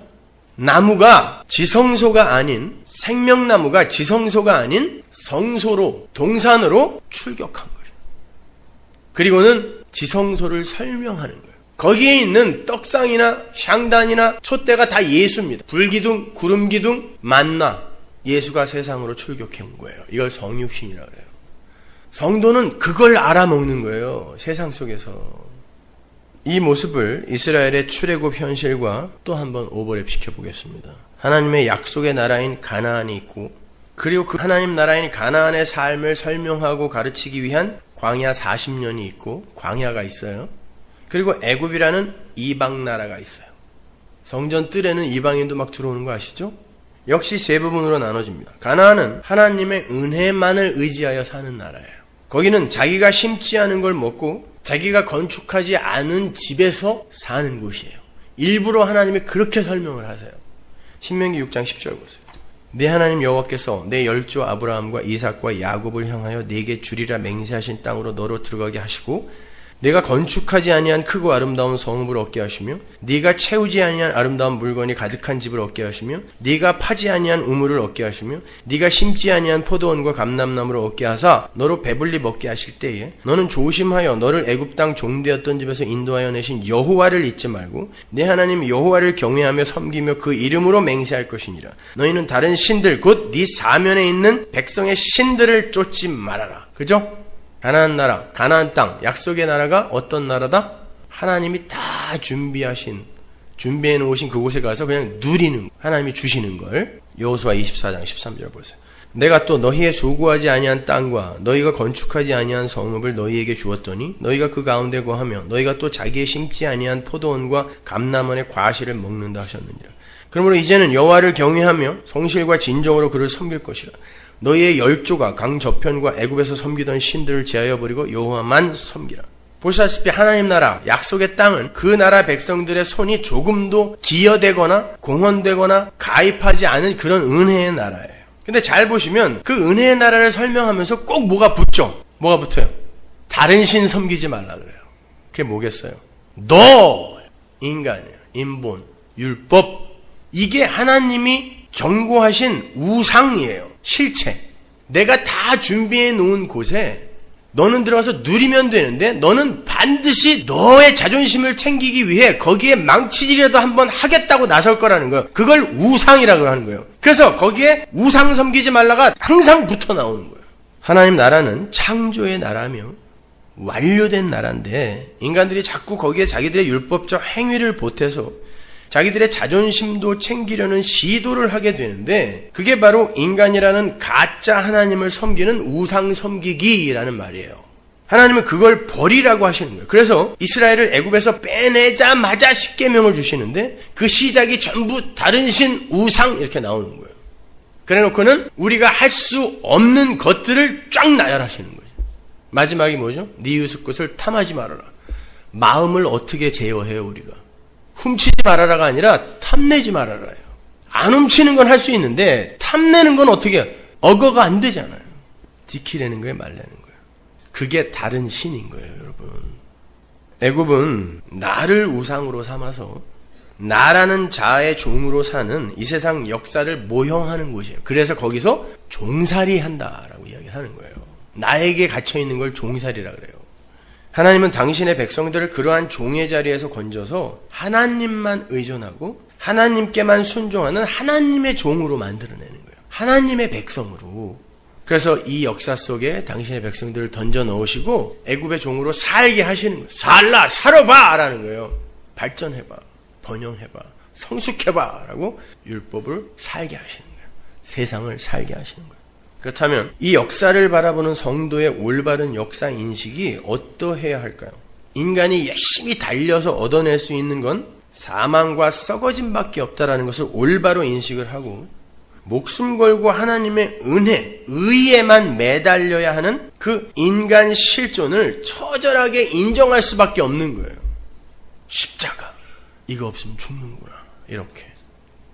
나무가 지성소가 아닌 생명나무가 지성소가 아닌 성소로 동산으로 출격한 거예요. 그리고는 지성소를 설명하는 거예요. 거기에 있는 떡상이나 향단이나 촛대가 다 예수입니다. 불기둥, 구름기둥, 만나. 예수가 세상으로 출격해 온 거예요. 이걸 성육신이라고 해요. 성도는 그걸 알아먹는 거예요. 세상 속에서. 이 모습을 이스라엘의 출애굽 현실과 또 한번 오버랩 시켜보겠습니다. 하나님의 약속의 나라인 가나안이 있고 그리고 그 하나님 나라인 가나안의 삶을 설명하고 가르치기 위한 광야 40년이 있고 광야가 있어요. 그리고 애굽이라는 이방 나라가 있어요. 성전 뜰에는 이방인도 막 들어오는 거 아시죠? 역시 세 부분으로 나눠집니다. 가나안은 하나님의 은혜만을 의지하여 사는 나라예요. 거기는 자기가 심지 않은 걸 먹고 자기가 건축하지 않은 집에서 사는 곳이에요. 일부러 하나님이 그렇게 설명을 하세요. 신명기 6장 10절 보세요. 내 하나님 여호와께서 내 열조 아브라함과 이삭과 야곱을 향하여 네게 주리라 맹세하신 땅으로 너로 들어가게 하시고 네가 건축하지 아니한 크고 아름다운 성읍을 얻게 하시며 네가 채우지 아니한 아름다운 물건이 가득한 집을 얻게 하시며 네가 파지 아니한 우물을 얻게 하시며 네가 심지 아니한 포도원과 감람나무를 얻게 하사 너로 배불리 먹게 하실 때에 너는 조심하여 너를 애굽 땅 종되었던 집에서 인도하여 내신 여호와를 잊지 말고 내 하나님 여호와를 경외하며 섬기며 그 이름으로 맹세할 것이니라. 너희는 다른 신들 곧 네 사면에 있는 백성의 신들을 쫓지 말아라. 그죠? 가나안 나라, 가나안 땅, 약속의 나라가 어떤 나라다? 하나님이 다 준비해 놓으신 그곳에 가서 그냥 누리는, 하나님이 주시는 걸 여호수아 24장 13절 보세요. 내가 또 너희의 수고하지 아니한 땅과 너희가 건축하지 아니한 성읍을 너희에게 주었더니 너희가 그 가운데 거하며 너희가 또 자기의 심지 아니한 포도원과 감람원의 과실을 먹는다 하셨느니라. 그러므로 이제는 여호와를 경외하며 성실과 진정으로 그를 섬길 것이라. 너희의 열조가 강 저편과 애굽에서 섬기던 신들을 제하여 버리고 여호와만 섬기라. 보시다시피 하나님 나라 약속의 땅은 그 나라 백성들의 손이 조금도 기여되거나 공헌되거나 가입하지 않은 그런 은혜의 나라예요. 근데 잘 보시면 그 은혜의 나라를 설명하면서 꼭 뭐가 붙죠? 뭐가 붙어요? 다른 신 섬기지 말라 그래요. 그게 뭐겠어요? 너 인간이에요. 인본, 율법. 이게 하나님이 경고하신 우상이에요. 실체. 내가 다 준비해 놓은 곳에 너는 들어가서 누리면 되는데 너는 반드시 너의 자존심을 챙기기 위해 거기에 망치질이라도 한번 하겠다고 나설 거라는 거예요. 그걸 우상이라고 하는 거예요. 그래서 거기에 우상 섬기지 말라가 항상 붙어 나오는 거예요. 하나님 나라는 창조의 나라며 완료된 나라인데 인간들이 자꾸 거기에 자기들의 율법적 행위를 보태서 자기들의 자존심도 챙기려는 시도를 하게 되는데 그게 바로 인간이라는 가짜 하나님을 섬기는 우상 섬기기라는 말이에요. 하나님은 그걸 버리라고 하시는 거예요. 그래서 이스라엘을 애굽에서 빼내자마자 십계명을 주시는데 그 시작이 전부 다른 신, 우상 이렇게 나오는 거예요. 그래놓고는 우리가 할 수 없는 것들을 쫙 나열하시는 거죠. 마지막이 뭐죠? 네 이웃의 것을 탐하지 말아라. 마음을 어떻게 제어해요 우리가? 훔치지 말아라가 아니라 탐내지 말아라예요. 안 훔치는 건 할 수 있는데 탐내는 건 어떻게 해요? 억어가 안 되잖아요. 디키라는 거에 말라는 거예요. 그게 다른 신인 거예요, 여러분. 애굽은 나를 우상으로 삼아서 나라는 자아의 종으로 사는 이 세상 역사를 모형하는 곳이에요. 그래서 거기서 종살이 한다라고 이야기를 하는 거예요. 나에게 갇혀있는 걸 종살이라 그래요. 하나님은 당신의 백성들을 그러한 종의 자리에서 건져서 하나님만 의존하고 하나님께만 순종하는 하나님의 종으로 만들어내는 거예요. 하나님의 백성으로. 그래서 이 역사 속에 당신의 백성들을 던져 넣으시고 애굽의 종으로 살게 하시는 거예요. 살아봐! 라는 거예요. 발전해봐. 번영해봐. 성숙해봐. 라고 율법을 살게 하시는 거예요. 세상을 살게 하시는 거예요. 그렇다면 이 역사를 바라보는 성도의 올바른 역사 인식이 어떠해야 할까요? 인간이 열심히 달려서 얻어낼 수 있는 건 사망과 썩어짐밖에 없다라는 것을 올바로 인식을 하고 목숨 걸고 하나님의 은혜, 의에만 매달려야 하는 그 인간 실존을 처절하게 인정할 수밖에 없는 거예요. 십자가, 이거 없으면 죽는구나, 이렇게.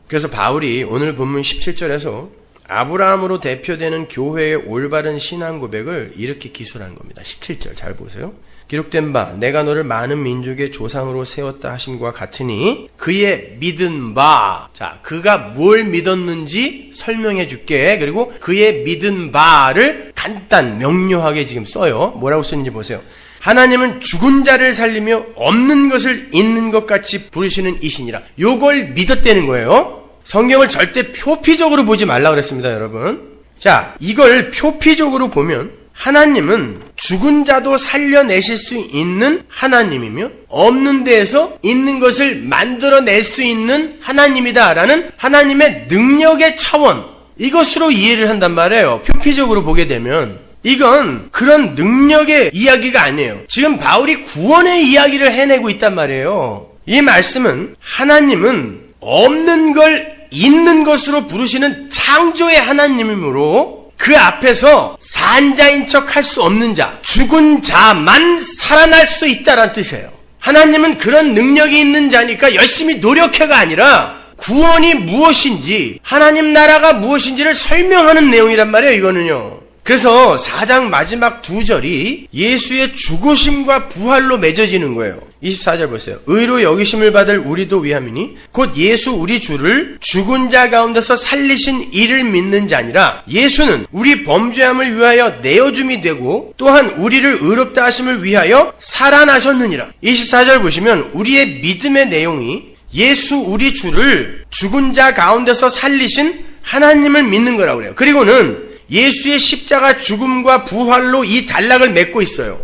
그래서 바울이 오늘 본문 17절에서 아브라함으로 대표되는 교회의 올바른 신앙 고백을 이렇게 기술한 겁니다. 17절 잘 보세요. 기록된 바 내가 너를 많은 민족의 조상으로 세웠다 하심과 같으니 그의 믿은 바. 자, 그가 뭘 믿었는지 설명해 줄게. 그리고 그의 믿은 바를 간단 명료하게 지금 써요. 뭐라고 쓰는지 보세요. 하나님은 죽은 자를 살리며 없는 것을 있는 것 같이 부르시는 이신이라. 요걸 믿었다는 거예요. 성경을 절대 표피적으로 보지 말라 그랬습니다, 여러분. 자, 이걸 표피적으로 보면 하나님은 죽은 자도 살려내실 수 있는 하나님이며 없는 데에서 있는 것을 만들어낼 수 있는 하나님이다라는 하나님의 능력의 차원, 이것으로 이해를 한단 말이에요. 표피적으로 보게 되면 이건 그런 능력의 이야기가 아니에요. 지금 바울이 구원의 이야기를 해내고 있단 말이에요. 이 말씀은 하나님은 없는 걸 있는 것으로 부르시는 창조의 하나님이므로 그 앞에서 산자인 척 할 수 없는 자, 죽은 자만 살아날 수 있다는 뜻이에요. 하나님은 그런 능력이 있는 자니까 열심히 노력해가 아니라 구원이 무엇인지, 하나님 나라가 무엇인지를 설명하는 내용이란 말이에요, 이거는요. 그래서 4장 마지막 2절이 예수의 죽으심과 부활로 맺어지는 거예요. 24절 보세요. 의로 여기심을 받을 우리도 위함이니 곧 예수 우리 주를 죽은 자 가운데서 살리신 이를 믿는 자니라. 예수는 우리 범죄함을 위하여 내어줌이 되고 또한 우리를 의롭다 하심을 위하여 살아나셨느니라. 24절 보시면 우리의 믿음의 내용이 예수 우리 주를 죽은 자 가운데서 살리신 하나님을 믿는 거라고 그래요. 그리고는 예수의 십자가 죽음과 부활로 이 단락을 맺고 있어요.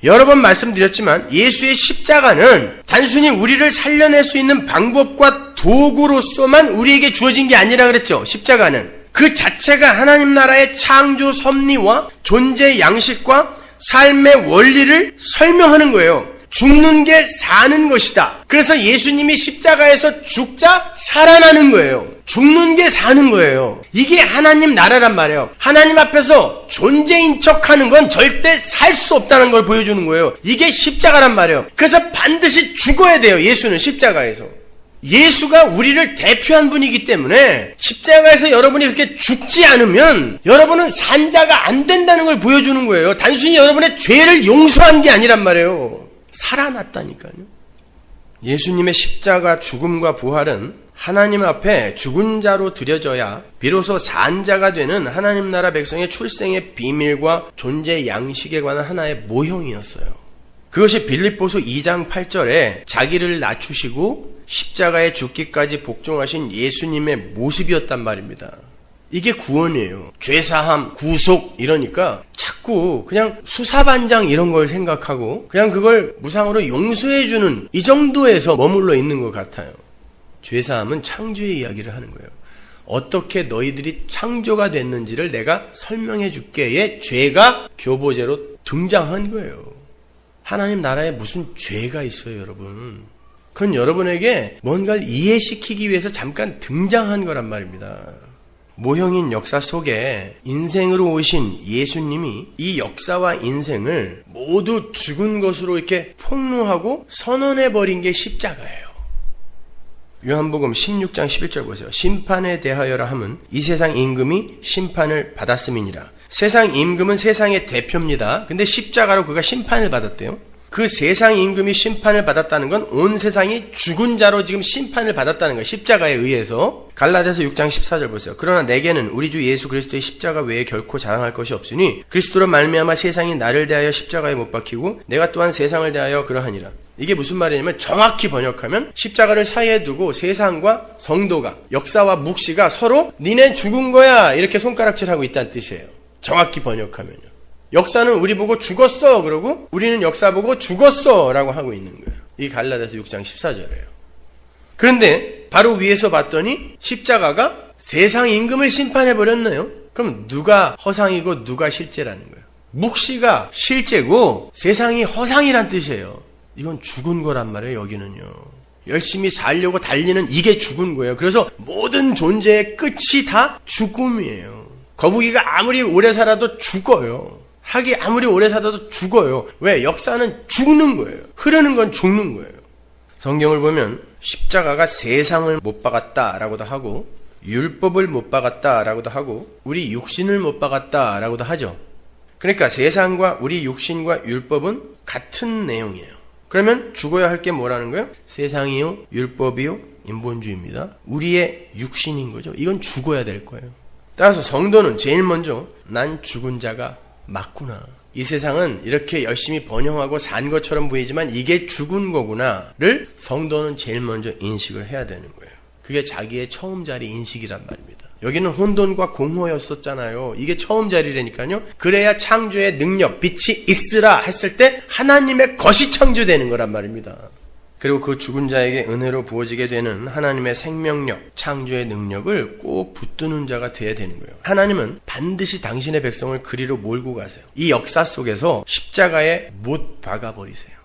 여러 번 말씀드렸지만 예수의 십자가는 단순히 우리를 살려낼 수 있는 방법과 도구로서만 우리에게 주어진 게 아니라 그랬죠. 십자가는 그 자체가 하나님 나라의 창조 섭리와 존재 양식과 삶의 원리를 설명하는 거예요. 죽는 게 사는 것이다. 그래서 예수님이 십자가에서 죽자 살아나는 거예요. 죽는 게 사는 거예요. 이게 하나님 나라란 말이에요. 하나님 앞에서 존재인 척하는 건 절대 살 수 없다는 걸 보여주는 거예요. 이게 십자가란 말이에요. 그래서 반드시 죽어야 돼요. 예수는 십자가에서. 예수가 우리를 대표한 분이기 때문에 십자가에서 여러분이 그렇게 죽지 않으면 여러분은 산자가 안 된다는 걸 보여주는 거예요. 단순히 여러분의 죄를 용서한 게 아니란 말이에요. 살아났다니까요. 예수님의 십자가 죽음과 부활은 하나님 앞에 죽은 자로 드려져야 비로소 산 자가 되는 하나님 나라 백성의 출생의 비밀과 존재 양식에 관한 하나의 모형이었어요. 그것이 빌립보서 2장 8절에 자기를 낮추시고 십자가에 죽기까지 복종하신 예수님의 모습이었단 말입니다. 이게 구원이에요. 죄사함, 구속 이러니까 자꾸 그냥 수사반장 이런 걸 생각하고 그냥 그걸 무상으로 용서해주는 이 정도에서 머물러 있는 것 같아요. 죄사함은 창조의 이야기를 하는 거예요. 어떻게 너희들이 창조가 됐는지를 내가 설명해 줄게의 죄가 교보제로 등장한 거예요. 하나님 나라에 무슨 죄가 있어요, 여러분. 그건 여러분에게 뭔가를 이해시키기 위해서 잠깐 등장한 거란 말입니다. 모형인 역사 속에 인생으로 오신 예수님이 이 역사와 인생을 모두 죽은 것으로 이렇게 폭로하고 선언해버린 게 십자가예요. 요한복음 16장 11절 보세요. 심판에 대하여라 함은 이 세상 임금이 심판을 받았음이니라. 세상 임금은 세상의 대표입니다. 근데 십자가로 그가 심판을 받았대요. 그 세상 임금이 심판을 받았다는 건 온 세상이 죽은 자로 지금 심판을 받았다는 거예요. 십자가에 의해서. 갈라디아서 6장 14절 보세요. 그러나 내게는 우리 주 예수 그리스도의 십자가 외에 결코 자랑할 것이 없으니 그리스도로 말미암아 세상이 나를 대하여 십자가에 못 박히고 내가 또한 세상을 대하여 그러하니라. 이게 무슨 말이냐면 정확히 번역하면 십자가를 사이에 두고 세상과 성도가 역사와 묵시가 서로 니네 죽은 거야 이렇게 손가락질하고 있다는 뜻이에요. 정확히 번역하면요. 역사는 우리 보고 죽었어 그러고 우리는 역사 보고 죽었어 라고 하고 있는 거예요. 이 갈라디아서 6장 14절이에요. 그런데 바로 위에서 봤더니 십자가가 세상 임금을 심판해버렸나요? 그럼 누가 허상이고 누가 실제라는 거예요? 묵시가 실제고 세상이 허상이란 뜻이에요. 이건 죽은 거란 말이에요. 여기는요. 열심히 살려고 달리는 이게 죽은 거예요. 그래서 모든 존재의 끝이 다 죽음이에요. 거북이가 아무리 오래 살아도 죽어요. 학이 아무리 오래 살아도 죽어요. 왜? 역사는 죽는 거예요. 흐르는 건 죽는 거예요. 성경을 보면 십자가가 세상을 못 박았다라고도 하고 율법을 못 박았다라고도 하고 우리 육신을 못 박았다라고도 하죠. 그러니까 세상과 우리 육신과 율법은 같은 내용이에요. 그러면 죽어야 할 게 뭐라는 거예요? 세상이요, 율법이요, 인본주의입니다. 우리의 육신인 거죠. 이건 죽어야 될 거예요. 따라서 성도는 제일 먼저 난 죽은 자가 맞구나. 이 세상은 이렇게 열심히 번영하고 산 것처럼 보이지만 이게 죽은 거구나를 성도는 제일 먼저 인식을 해야 되는 거예요. 그게 자기의 처음 자리 인식이란 말입니다. 여기는 혼돈과 공허였었잖아요. 이게 처음 자리라니까요. 그래야 창조의 능력, 빛이 있으라 했을 때 하나님의 것이 창조되는 거란 말입니다. 그리고 그 죽은 자에게 은혜로 부어지게 되는 하나님의 생명력, 창조의 능력을 꼭 붙드는 자가 돼야 되는 거예요. 하나님은 반드시 당신의 백성을 그리로 몰고 가세요. 이 역사 속에서 십자가에 못 박아버리세요.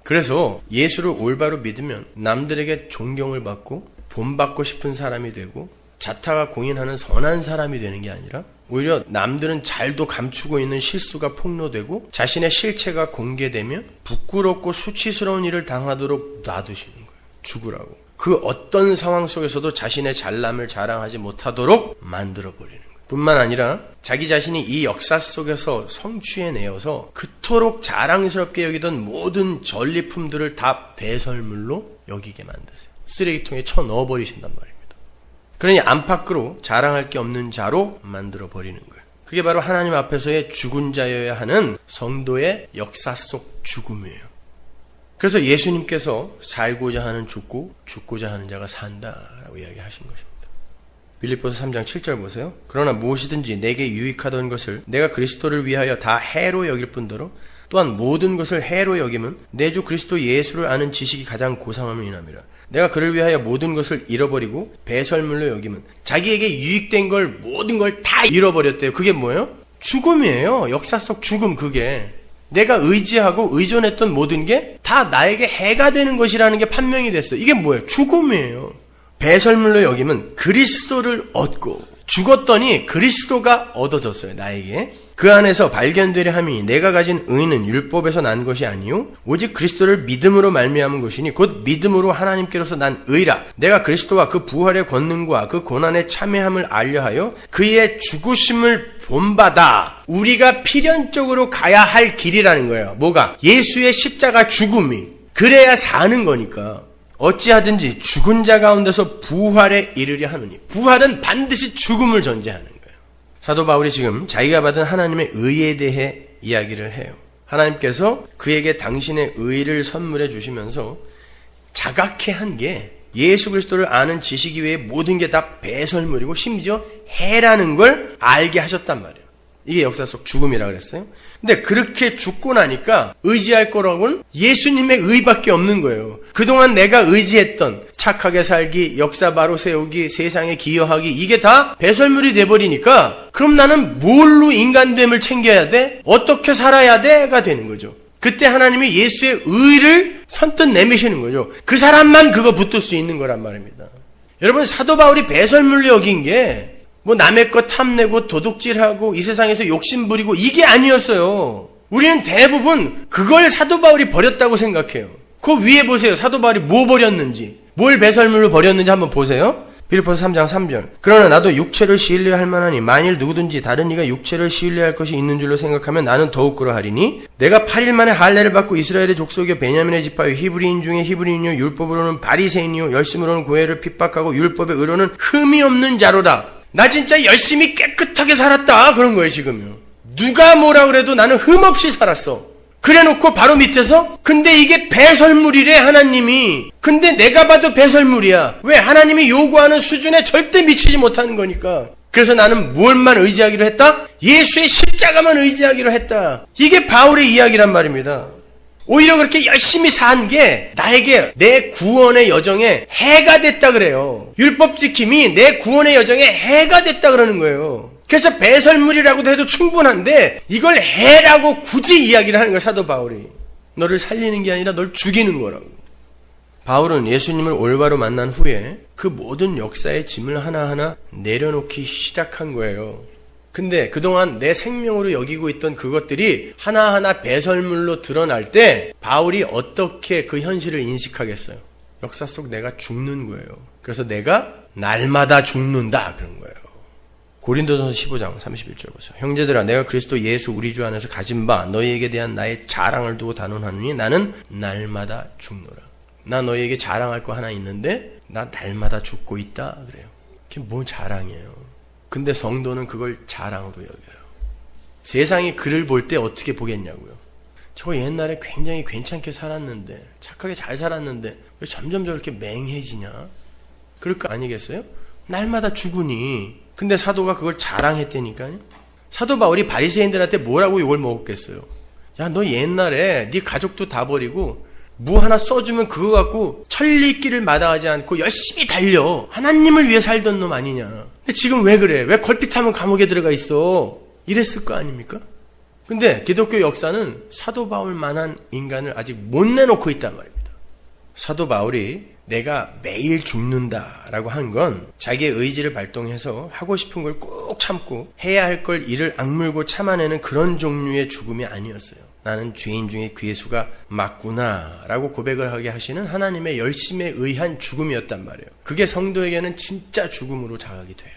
그래서 예수를 올바로 믿으면 남들에게 존경을 받고 본받고 싶은 사람이 되고 자타가 공인하는 선한 사람이 되는 게 아니라 오히려 남들은 잘도 감추고 있는 실수가 폭로되고 자신의 실체가 공개되며 부끄럽고 수치스러운 일을 당하도록 놔두시는 거예요. 죽으라고. 그 어떤 상황 속에서도 자신의 잘남을 자랑하지 못하도록 만들어버리는 거예요. 뿐만 아니라 자기 자신이 이 역사 속에서 성취해내어서 그토록 자랑스럽게 여기던 모든 전리품들을 다 배설물로 여기게 만드세요. 쓰레기통에 쳐넣어버리신단 말이에요. 그러니 안팎으로 자랑할 게 없는 자로 만들어버리는 거예요. 그게 바로 하나님 앞에서의 죽은 자여야 하는 성도의 역사 속 죽음이에요. 그래서 예수님께서 살고자 하는 죽고 죽고자 하는 자가 산다라고 이야기하신 것입니다. 빌립보서 3장 7절 보세요. 그러나 무엇이든지 내게 유익하던 것을 내가 그리스도를 위하여 다 해로 여길 뿐더러 또한 모든 것을 해로 여김은 내 주 그리스도 예수를 아는 지식이 가장 고상함을 인함이라. 내가 그를 위하여 모든 것을 잃어버리고 배설물로 여기면 자기에게 유익된 걸 모든 걸 다 잃어버렸대요. 그게 뭐예요? 죽음이에요. 역사 속 죽음. 그게 내가 의지하고 의존했던 모든 게 다 나에게 해가 되는 것이라는 게 판명이 됐어요. 이게 뭐예요? 죽음이에요. 배설물로 여기면 그리스도를 얻고 죽었더니 그리스도가 얻어졌어요. 나에게. 그 안에서 발견되려 함이 내가 가진 의는 율법에서 난 것이 아니요 오직 그리스도를 믿음으로 말미암은 것이니 곧 믿음으로 하나님께로서 난 의라. 내가 그리스도와 그 부활의 권능과 그 고난의 참회함을 알려하여 그의 죽으심을 본받아 우리가 필연적으로 가야 할 길이라는 거예요. 뭐가? 예수의 십자가 죽음이. 그래야 사는 거니까. 어찌하든지 죽은 자 가운데서 부활에 이르려 하노니. 부활은 반드시 죽음을 전제하는 거예요. 사도 바울이 지금 자기가 받은 하나님의 의에 대해 이야기를 해요. 하나님께서 그에게 당신의 의를 선물해 주시면서 자각해 한 게 예수 그리스도를 아는 지식 이외에 모든 게 다 배설물이고 심지어 해라는 걸 알게 하셨단 말이에요. 이게 역사 속 죽음이라고 그랬어요. 근데 그렇게 죽고 나니까 의지할 거라고는 예수님의 의밖에 없는 거예요. 그동안 내가 의지했던 착하게 살기, 역사 바로 세우기, 세상에 기여하기 이게 다 배설물이 돼버리니까 그럼 나는 뭘로 인간됨을 챙겨야 돼? 어떻게 살아야 돼?가 되는 거죠. 그때 하나님이 예수의 의를 선뜻 내미시는 거죠. 그 사람만 그거 붙들 수 있는 거란 말입니다. 여러분 사도 바울이 배설물 여긴 게 뭐 남의 것 탐내고 도둑질하고 이 세상에서 욕심 부리고 이게 아니었어요. 우리는 대부분 그걸 사도 바울이 버렸다고 생각해요. 그 위에 보세요. 사도 바울이 뭐 버렸는지, 뭘 배설물로 버렸는지 한번 보세요. 빌립보서 3장 3절. 그러나 나도 육체를 시일려야 할 만하니 만일 누구든지 다른 이가 육체를 시일려야 할 것이 있는 줄로 생각하면 나는 더욱 그러하리니 내가 8일 만에 할례를 받고 이스라엘의 족속이요 베냐민의 지파요 히브리인 중에 히브리인이요 율법으로는 바리새인이요 열심으로는 교회를 핍박하고 율법의 의로는 흠이 없는 자로다. 나 진짜 열심히 깨끗하게 살았다 그런 거예요. 지금요. 누가 뭐라 그래도 나는 흠 없이 살았어. 그래놓고 바로 밑에서 근데 이게 배설물이래 하나님이. 근데 내가 봐도 배설물이야. 왜? 하나님이 요구하는 수준에 절대 미치지 못하는 거니까. 그래서 나는 뭘만 의지하기로 했다? 예수의 십자가만 의지하기로 했다. 이게 바울의 이야기란 말입니다. 오히려 그렇게 열심히 산 게 나에게 내 구원의 여정에 해가 됐다 그래요. 율법 지킴이 내 구원의 여정에 해가 됐다 그러는 거예요. 그래서 배설물이라고도 해도 충분한데 이걸 해라고 굳이 이야기를 하는 거예요. 사도 바울이. 너를 살리는 게 아니라 널 죽이는 거라고. 바울은 예수님을 올바로 만난 후에 그 모든 역사의 짐을 하나하나 내려놓기 시작한 거예요. 근데 그동안 내 생명으로 여기고 있던 그것들이 하나하나 배설물로 드러날 때 바울이 어떻게 그 현실을 인식하겠어요? 역사 속 내가 죽는 거예요. 그래서 내가 날마다 죽는다 그런 거예요. 고린도전서 15장 31절 보세요. 형제들아 내가 그리스도 예수 우리 주 안에서 가진 바 너희에게 대한 나의 자랑을 두고 단언하노니 나는 날마다 죽노라. 나 너희에게 자랑할 거 하나 있는데 나 날마다 죽고 있다 그래요. 그게 뭔 자랑이에요. 근데 성도는 그걸 자랑으로 여겨요. 세상이 그를 볼 때 어떻게 보겠냐고요. 저 옛날에 굉장히 괜찮게 살았는데 착하게 잘 살았는데 왜 점점 저렇게 맹해지냐? 그럴 거 아니겠어요? 날마다 죽으니. 근데 사도가 그걸 자랑했다니까요. 사도 바울이 바리새인들한테 뭐라고 욕을 먹었겠어요. 야, 너 옛날에 네 가족도 다 버리고 뭐 하나 써주면 그거 갖고 천리길을 마다하지 않고 열심히 달려. 하나님을 위해 살던 놈 아니냐. 근데 지금 왜 그래? 왜 걸핏하면 감옥에 들어가 있어? 이랬을 거 아닙니까? 근데 기독교 역사는 사도 바울만한 인간을 아직 못 내놓고 있단 말입니다. 사도 바울이 내가 매일 죽는다라고 한 건 자기의 의지를 발동해서 하고 싶은 걸 꾹 참고 해야 할 걸 이를 악물고 참아내는 그런 종류의 죽음이 아니었어요. 나는 죄인 중에 괴수가 맞구나 라고 고백을 하게 하시는 하나님의 열심에 의한 죽음이었단 말이에요. 그게 성도에게는 진짜 죽음으로 자각이 돼요.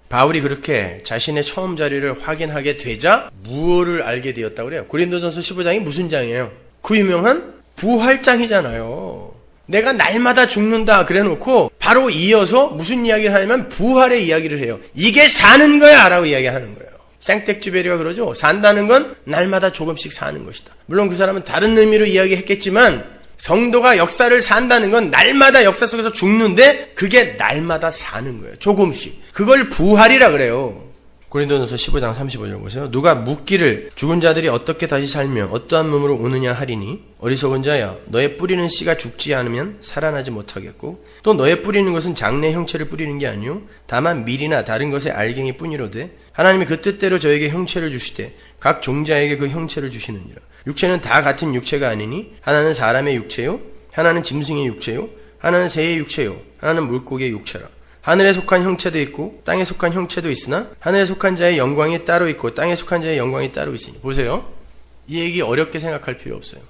바울이 그렇게 자신의 처음 자리를 확인하게 되자 무엇을 알게 되었다고 그래요? 고린도전서 15장이 무슨 장이에요? 그 유명한 부활장이잖아요. 내가 날마다 죽는다 그래놓고 바로 이어서 무슨 이야기를 하냐면 부활의 이야기를 해요. 이게 사는 거야 라고 이야기하는 거예요. 생텍쥐베리가 그러죠. 산다는 건 날마다 조금씩 사는 것이다. 물론 그 사람은 다른 의미로 이야기했겠지만 성도가 역사를 산다는 건 날마다 역사 속에서 죽는데 그게 날마다 사는 거예요. 조금씩. 그걸 부활이라 그래요. 고린도전서 15장 35절 보세요. 누가 묻기를 죽은 자들이 어떻게 다시 살며 어떠한 몸으로 오느냐 하리니 어리석은 자야 너의 뿌리는 씨가 죽지 않으면 살아나지 못하겠고 또 너의 뿌리는 것은 장래 형체를 뿌리는 게 아니요 다만 밀이나 다른 것의 알갱이 뿐이로되 하나님이 그 뜻대로 저에게 형체를 주시되 각 종자에게 그 형체를 주시느니라. 육체는 다 같은 육체가 아니니 하나는 사람의 육체요 하나는 짐승의 육체요 하나는 새의 육체요 하나는 물고기의 육체라. 하늘에 속한 형체도 있고 땅에 속한 형체도 있으나 하늘에 속한 자의 영광이 따로 있고 땅에 속한 자의 영광이 따로 있으니. 보세요. 이 얘기 어렵게 생각할 필요 없어요.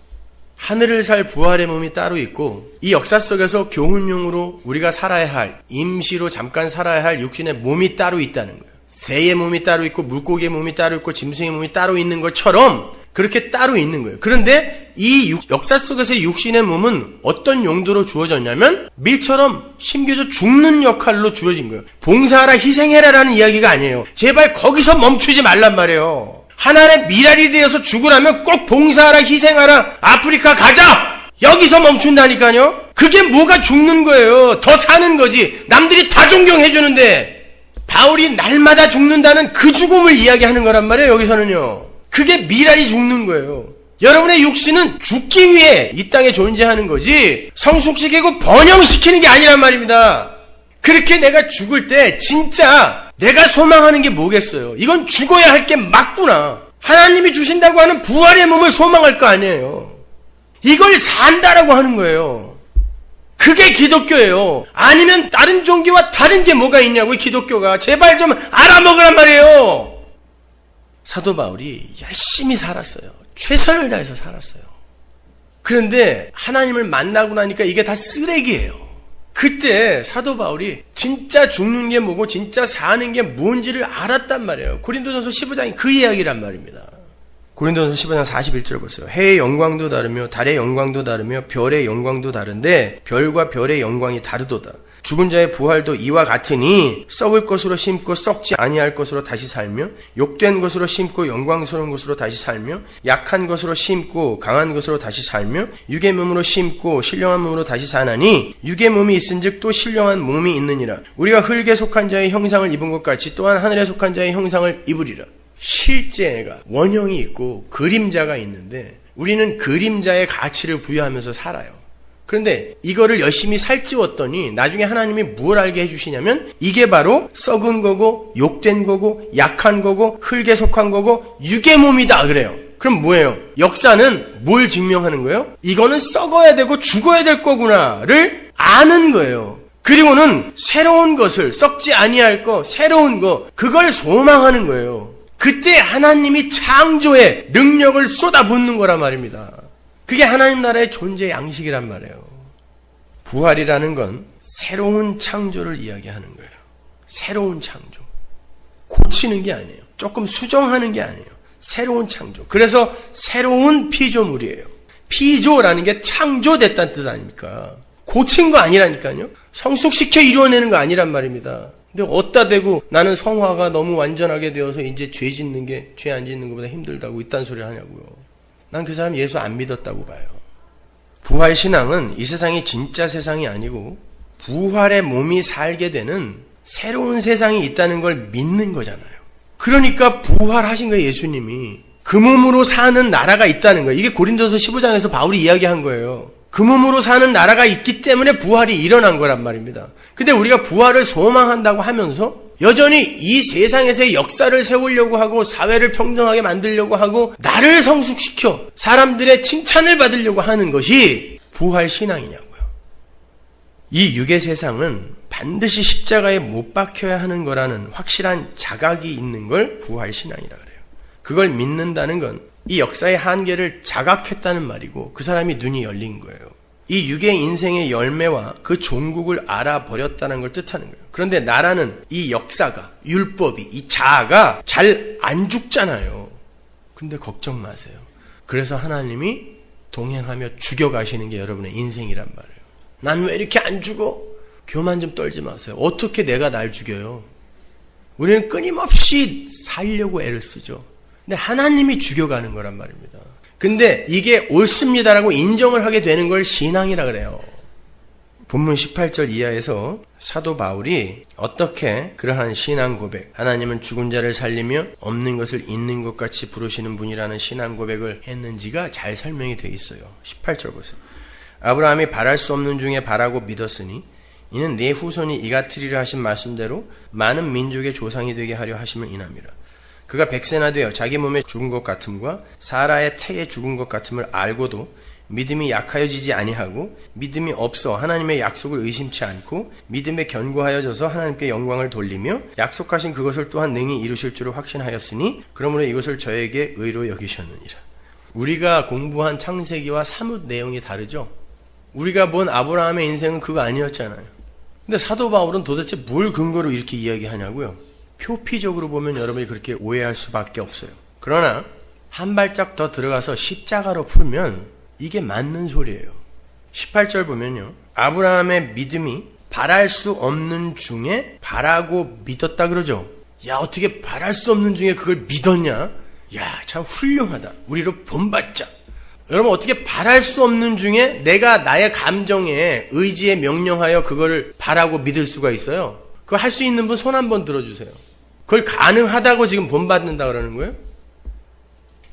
하늘을 살 부활의 몸이 따로 있고 이 역사 속에서 교훈용으로 우리가 살아야 할 임시로 잠깐 살아야 할 육신의 몸이 따로 있다는 거예요. 새의 몸이 따로 있고 물고기의 몸이 따로 있고 짐승의 몸이 따로 있는 것처럼 그렇게 따로 있는 거예요. 그런데 이 역사 속에서의 육신의 몸은 어떤 용도로 주어졌냐면 밀처럼 심겨져 죽는 역할로 주어진 거예요. 봉사하라 희생해라라는 이야기가 아니에요. 제발 거기서 멈추지 말란 말이에요. 하나의 미랄이 되어서 죽으라면 꼭 봉사하라 희생하라 아프리카 가자 여기서 멈춘다니까요. 그게 뭐가 죽는 거예요. 더 사는 거지. 남들이 다 존경해 주는데 바울이 날마다 죽는다는 그 죽음을 이야기하는 거란 말이에요. 여기서는요. 그게 미랄이 죽는 거예요. 여러분의 육신은 죽기 위해 이 땅에 존재하는 거지 성숙시키고 번영시키는 게 아니란 말입니다. 그렇게 내가 죽을 때 진짜 내가 소망하는 게 뭐겠어요? 이건 죽어야 할 게 맞구나. 하나님이 주신다고 하는 부활의 몸을 소망할 거 아니에요. 이걸 산다라고 하는 거예요. 그게 기독교예요. 아니면 다른 종교와 다른 게 뭐가 있냐고 기독교가. 제발 좀 알아먹으란 말이에요. 사도 바울이 열심히 살았어요. 최선을 다해서 살았어요. 그런데 하나님을 만나고 나니까 이게 다 쓰레기예요. 그때 사도 바울이 진짜 죽는 게 뭐고 진짜 사는 게 뭔지를 알았단 말이에요. 고린도전서 15장이 그 이야기란 말입니다. 고린도전서 15장 41절 보세요. 해의 영광도 다르며 달의 영광도 다르며 별의 영광도 다른데 별과 별의 영광이 다르도다. 죽은 자의 부활도 이와 같으니 썩을 것으로 심고 썩지 아니할 것으로 다시 살며 욕된 것으로 심고 영광스러운 것으로 다시 살며 약한 것으로 심고 강한 것으로 다시 살며 육의 몸으로 심고 신령한 몸으로 다시 사나니 육의 몸이 있은즉 또 신령한 몸이 있느니라. 우리가 흙에 속한 자의 형상을 입은 것 같이 또한 하늘에 속한 자의 형상을 입으리라. 실제가 원형이 있고 그림자가 있는데 우리는 그림자의 가치를 부여하면서 살아요. 그런데 이거를 열심히 살찌웠더니 나중에 하나님이 뭘 알게 해주시냐면 이게 바로 썩은 거고 욕된 거고 약한 거고 흙에 속한 거고 육의 몸이다 그래요. 그럼 뭐예요? 역사는 뭘 증명하는 거예요? 이거는 썩어야 되고 죽어야 될 거구나를 아는 거예요. 그리고는 새로운 것을 썩지 아니할 거 새로운 거 그걸 소망하는 거예요. 그때 하나님이 창조의 능력을 쏟아붓는 거란 말입니다. 그게 하나님 나라의 존재 양식이란 말이에요. 부활이라는 건 새로운 창조를 이야기하는 거예요. 새로운 창조. 고치는 게 아니에요. 조금 수정하는 게 아니에요. 새로운 창조. 그래서 새로운 피조물이에요. 피조라는 게 창조됐다는 뜻 아닙니까? 고친 거 아니라니까요. 성숙시켜 이루어내는 거 아니란 말입니다. 근데 어디다 대고 나는 성화가 너무 완전하게 되어서 이제 죄 짓는 게 죄 안 짓는 것보다 힘들다고 이딴 소리 하냐고요. 난 그 사람 예수 안 믿었다고 봐요. 부활신앙은 이 세상이 진짜 세상이 아니고 부활의 몸이 살게 되는 새로운 세상이 있다는 걸 믿는 거잖아요. 그러니까 부활하신 거예요. 예수님이. 그 몸으로 사는 나라가 있다는 거예요. 이게 고린도서 15장에서 바울이 이야기한 거예요. 그 몸으로 사는 나라가 있기 때문에 부활이 일어난 거란 말입니다. 근데 우리가 부활을 소망한다고 하면서 여전히 이 세상에서의 역사를 세우려고 하고 사회를 평등하게 만들려고 하고 나를 성숙시켜 사람들의 칭찬을 받으려고 하는 것이 부활신앙이냐고요. 이 육의 세상은 반드시 십자가에 못 박혀야 하는 거라는 확실한 자각이 있는 걸 부활신앙이라 그래요. 그걸 믿는다는 건 이 역사의 한계를 자각했다는 말이고 그 사람이 눈이 열린 거예요. 이 육의 인생의 열매와 그 종국을 알아버렸다는 걸 뜻하는 거예요. 그런데 나라는 이 역사가, 율법이, 이 자아가 잘 안 죽잖아요. 근데 걱정 마세요. 그래서 하나님이 동행하며 죽여가시는 게 여러분의 인생이란 말이에요. 난 왜 이렇게 안 죽어? 교만 좀 떨지 마세요. 어떻게 내가 날 죽여요? 우리는 끊임없이 살려고 애를 쓰죠. 근데 하나님이 죽여가는 거란 말입니다. 근데 이게 옳습니다라고 인정을 하게 되는 걸 신앙이라 그래요. 본문 18절 이하에서 사도 바울이 어떻게 그러한 신앙 고백, 하나님은 죽은 자를 살리며 없는 것을 있는 것 같이 부르시는 분이라는 신앙 고백을 했는지가 잘 설명이 되어 있어요. 18절 보세요. 아브라함이 바랄 수 없는 중에 바라고 믿었으니 이는 내 후손이 이같으리라 하신 말씀대로 많은 민족의 조상이 되게 하려 하심을 인함이라. 그가 백세나 되어 자기 몸에 죽은 것 같음과 사라의 태에 죽은 것 같음을 알고도 믿음이 약하여지지 아니하고 믿음이 없어 하나님의 약속을 의심치 않고 믿음에 견고하여져서 하나님께 영광을 돌리며 약속하신 그것을 또한 능히 이루실 줄을 확신하였으니 그러므로 이것을 저에게 의로 여기셨느니라. 우리가 공부한 창세기와 사뭇 내용이 다르죠. 우리가 본 아브라함의 인생은 그거 아니었잖아요. 근데 사도 바울은 도대체 뭘 근거로 이렇게 이야기하냐고요. 표피적으로 보면 여러분이 그렇게 오해할 수밖에 없어요. 그러나 한 발짝 더 들어가서 십자가로 풀면 이게 맞는 소리예요. 18절 보면요. 아브라함의 믿음이 바랄 수 없는 중에 바라고 믿었다 그러죠. 야, 어떻게 바랄 수 없는 중에 그걸 믿었냐? 야, 참 훌륭하다. 우리로 본받자. 여러분, 어떻게 바랄 수 없는 중에 내가 나의 감정에 의지에 명령하여 그거를 바라고 믿을 수가 있어요? 그거 할 수 있는 분 손 한번 들어주세요. 그걸 가능하다고 지금 본받는다 그러는 거예요?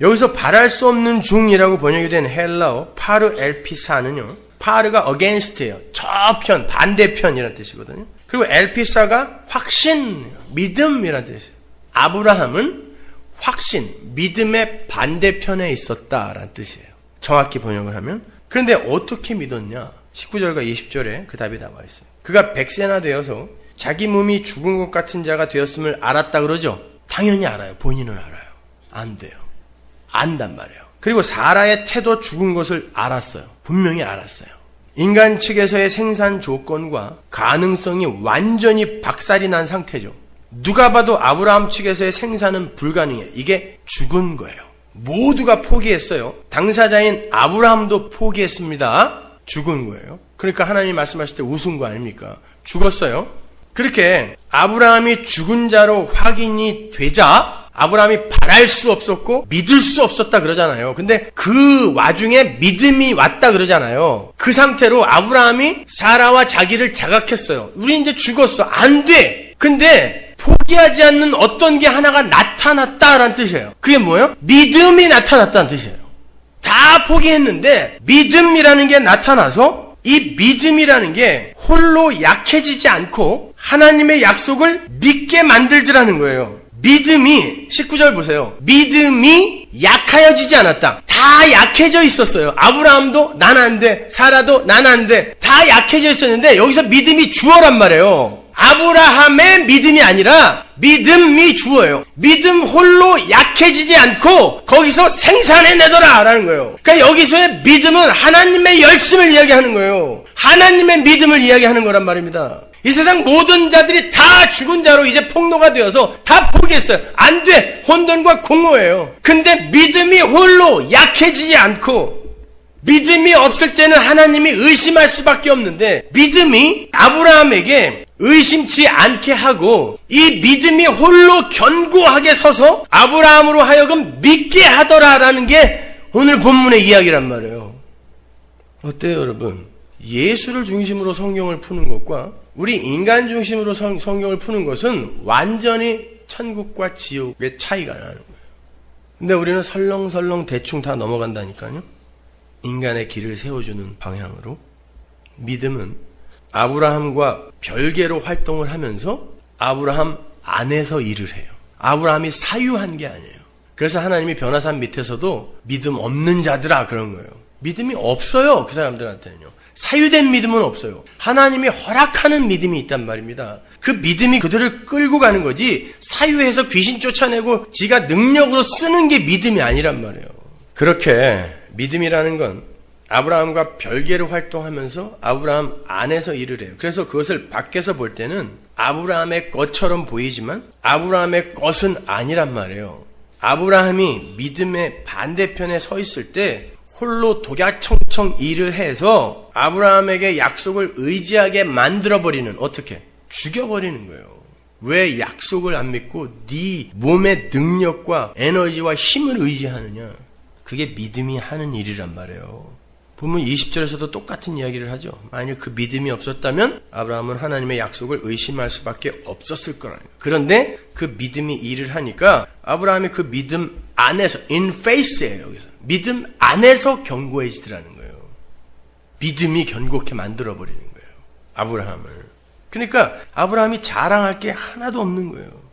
여기서 바랄 수 없는 중이라고 번역이 된 헬라어 파르 엘피사는요. 파르가 against예요. 저편, 반대편이라는 뜻이거든요. 그리고 엘피사가 확신, 믿음이라는 뜻이에요. 아브라함은 확신, 믿음의 반대편에 있었다라는 뜻이에요. 정확히 번역을 하면. 그런데 어떻게 믿었냐? 19절과 20절에 그 답이 나와 있어요. 그가 백세나 되어서 자기 몸이 죽은 것 같은 자가 되었음을 알았다 그러죠? 당연히 알아요. 본인은 알아요. 안 돼요. 안단 말이에요. 그리고 사라의 태도 죽은 것을 알았어요. 분명히 알았어요. 인간 측에서의 생산 조건과 가능성이 완전히 박살이 난 상태죠. 누가 봐도 아브라함 측에서의 생산은 불가능해요. 이게 죽은 거예요. 모두가 포기했어요. 당사자인 아브라함도 포기했습니다. 죽은 거예요. 그러니까 하나님 말씀하실 때 웃은 거 아닙니까? 죽었어요. 그렇게 아브라함이 죽은 자로 확인이 되자 아브라함이 바랄 수 없었고 믿을 수 없었다 그러잖아요. 근데 그 와중에 믿음이 왔다 그러잖아요. 그 상태로 아브라함이 사라와 자기를 자각했어요. 우리 이제 죽었어. 안 돼. 근데 포기하지 않는 어떤 게 하나가 나타났다라는 뜻이에요. 그게 뭐예요? 믿음이 나타났다는 뜻이에요. 다 포기했는데 믿음이라는 게 나타나서 이 믿음이라는 게 홀로 약해지지 않고 하나님의 약속을 믿게 만들더라는 거예요. 믿음이 19절 보세요. 믿음이 약하여지지 않았다. 다 약해져 있었어요. 아브라함도 난 안 돼. 사라도 난 안 돼. 다 약해져 있었는데 여기서 믿음이 주어란 말이에요. 아브라함의 믿음이 아니라 믿음이 주어예요. 믿음 홀로 약해지지 않고 거기서 생산해내더라 라는 거예요. 그러니까 여기서의 믿음은 하나님의 열심을 이야기하는 거예요. 하나님의 믿음을 이야기하는 거란 말입니다. 이 세상 모든 자들이 다 죽은 자로 이제 폭로가 되어서 다 포기했어요. 안 돼. 혼돈과 공허예요. 근데 믿음이 홀로 약해지지 않고 믿음이 없을 때는 하나님이 의심할 수밖에 없는데 믿음이 아브라함에게 의심치 않게 하고 이 믿음이 홀로 견고하게 서서 아브라함으로 하여금 믿게 하더라라는 게 오늘 본문의 이야기란 말이에요. 어때요 여러분? 예수를 중심으로 성경을 푸는 것과 우리 인간 중심으로 성경을 푸는 것은 완전히 천국과 지옥의 차이가 나는 거예요. 근데 우리는 설렁설렁 대충 다 넘어간다니까요. 인간의 길을 세워주는 방향으로. 믿음은 아브라함과 별개로 활동을 하면서 아브라함 안에서 일을 해요. 아브라함이 사유한 게 아니에요. 그래서 하나님이 변화산 밑에서도 믿음 없는 자들아 그런 거예요. 믿음이 없어요. 그 사람들한테는요. 사유된 믿음은 없어요. 하나님이 허락하는 믿음이 있단 말입니다. 그 믿음이 그들을 끌고 가는 거지 사유해서 귀신 쫓아내고 지가 능력으로 쓰는 게 믿음이 아니란 말이에요. 그렇게 믿음이라는 건 아브라함과 별개로 활동하면서 아브라함 안에서 일을 해요. 그래서 그것을 밖에서 볼 때는 아브라함의 것처럼 보이지만 아브라함의 것은 아니란 말이에요. 아브라함이 믿음의 반대편에 서 있을 때 홀로 독야청청 일을 해서 아브라함에게 약속을 의지하게 만들어버리는, 어떻게? 죽여버리는 거예요. 왜 약속을 안 믿고 네 몸의 능력과 에너지와 힘을 의지하느냐? 그게 믿음이 하는 일이란 말이에요. 본문 20절에서도 똑같은 이야기를 하죠. 만일 그 믿음이 없었다면 아브라함은 하나님의 약속을 의심할 수밖에 없었을 거라는 거예요. 그런데 그 믿음이 일을 하니까 아브라함이 그 믿음 안에서, in faith예요. 여기서 믿음 안에서 견고해지더라는 거예요. 믿음이 견고하게 만들어버리는 거예요, 아브라함을. 그러니까 아브라함이 자랑할 게 하나도 없는 거예요.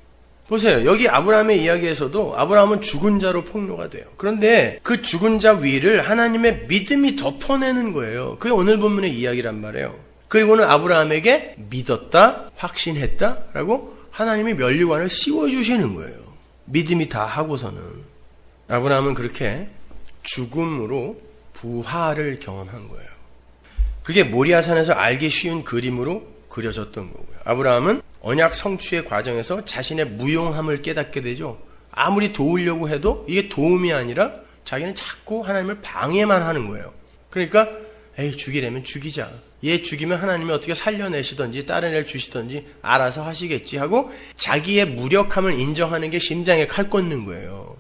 보세요. 여기 아브라함의 이야기에서도 아브라함은 죽은 자로 폭로가 돼요. 그런데 그 죽은 자 위를 하나님의 믿음이 덮어내는 거예요. 그게 오늘 본문의 이야기란 말이에요. 그리고는 아브라함에게 믿었다, 확신했다라고 하나님이 면류관을 씌워주시는 거예요. 믿음이 다 하고서는. 아브라함은 그렇게 죽음으로 부활을 경험한 거예요. 그게 모리아산에서 알기 쉬운 그림으로 그려졌던 거고요. 아브라함은 언약 성취의 과정에서 자신의 무용함을 깨닫게 되죠. 아무리 도우려고 해도 이게 도움이 아니라 자기는 자꾸 하나님을 방해만 하는 거예요. 그러니까 에이, 죽이려면 죽이자. 얘 죽이면 하나님이 어떻게 살려내시든지 다른 애를 주시든지 알아서 하시겠지 하고 자기의 무력함을 인정하는 게 심장에 칼 꽂는 거예요.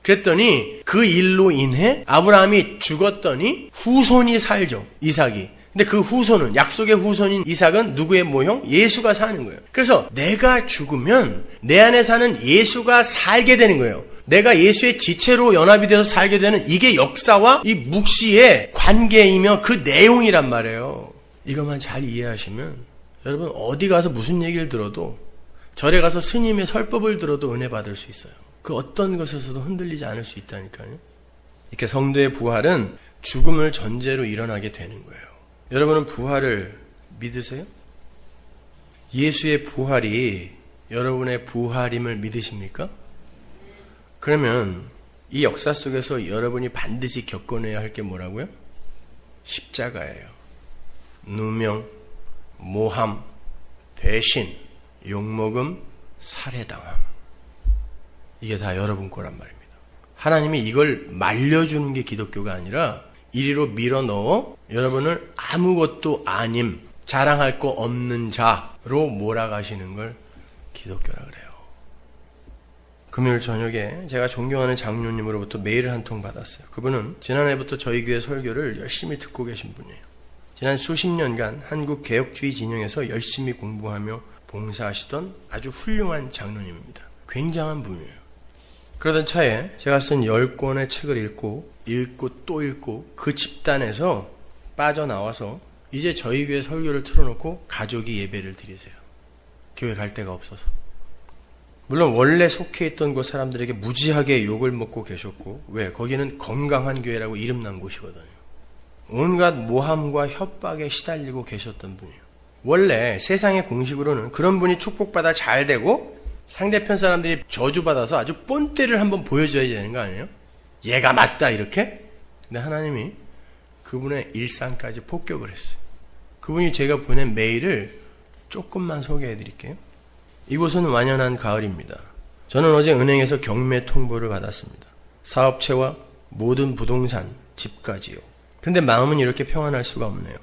그랬더니 그 일로 인해 아브라함이 죽었더니 후손이 살죠, 이삭이. 근데 그 후손은, 약속의 후손인 이삭은 누구의 모형? 예수가 사는 거예요. 그래서 내가 죽으면 내 안에 사는 예수가 살게 되는 거예요. 내가 예수의 지체로 연합이 돼서 살게 되는 이게 역사와 이 묵시의 관계이며 그 내용이란 말이에요. 이것만 잘 이해하시면 여러분 어디 가서 무슨 얘기를 들어도, 절에 가서 스님의 설법을 들어도 은혜 받을 수 있어요. 그 어떤 것에서도 흔들리지 않을 수 있다니까요. 이렇게 성도의 부활은 죽음을 전제로 일어나게 되는 거예요. 여러분은 부활을 믿으세요? 예수의 부활이 여러분의 부활임을 믿으십니까? 그러면 이 역사 속에서 여러분이 반드시 겪어내야 할 게 뭐라고요? 십자가예요. 누명, 모함, 배신, 욕먹음, 살해당함. 이게 다 여러분 거란 말입니다. 하나님이 이걸 말려주는 게 기독교가 아니라 이리로 밀어넣어 여러분을 아무것도 아님, 자랑할 거 없는 자로 몰아가시는 걸 기독교라 그래요. 금요일 저녁에 제가 존경하는 장로님으로부터 메일을 한 통 받았어요. 그분은 지난해부터 저희 교회 설교를 열심히 듣고 계신 분이에요. 지난 수십 년간 한국 개혁주의 진영에서 열심히 공부하며 봉사하시던 아주 훌륭한 장로님입니다. 굉장한 분이에요. 그러던 차에 제가 쓴 10권의 책을 읽고 또 읽고 그 집단에서 빠져나와서 이제 저희 교회 설교를 틀어놓고 가족이 예배를 드리세요. 교회 갈 데가 없어서. 물론 원래 속해 있던 곳 사람들에게 무지하게 욕을 먹고 계셨고, 왜? 거기는 건강한 교회라고 이름난 곳이거든요. 온갖 모함과 협박에 시달리고 계셨던 분이에요. 원래 세상의 공식으로는 그런 분이 축복받아 잘 되고 상대편 사람들이 저주받아서 아주 뻔때를 한번 보여줘야 되는 거 아니에요? 얘가 맞다 이렇게? 근데 하나님이 그분의 일상까지 폭격을 했어요. 그분이 제가 보낸 메일을 조금만 소개해 드릴게요. 이곳은 완연한 가을입니다. 저는 어제 은행에서 경매 통보를 받았습니다. 사업체와 모든 부동산, 집까지요. 그런데 마음은 이렇게 평안할 수가 없네요.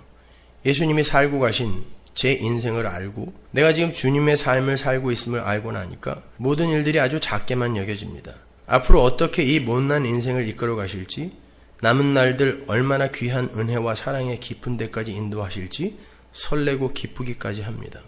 예수님이 살고 가신 제 인생을 알고 내가 지금 주님의 삶을 살고 있음을 알고 나니까 모든 일들이 아주 작게만 여겨집니다. 앞으로 어떻게 이 못난 인생을 이끌어 가실지, 남은 날들 얼마나 귀한 은혜와 사랑의 깊은 데까지 인도하실지 설레고 기쁘기까지 합니다.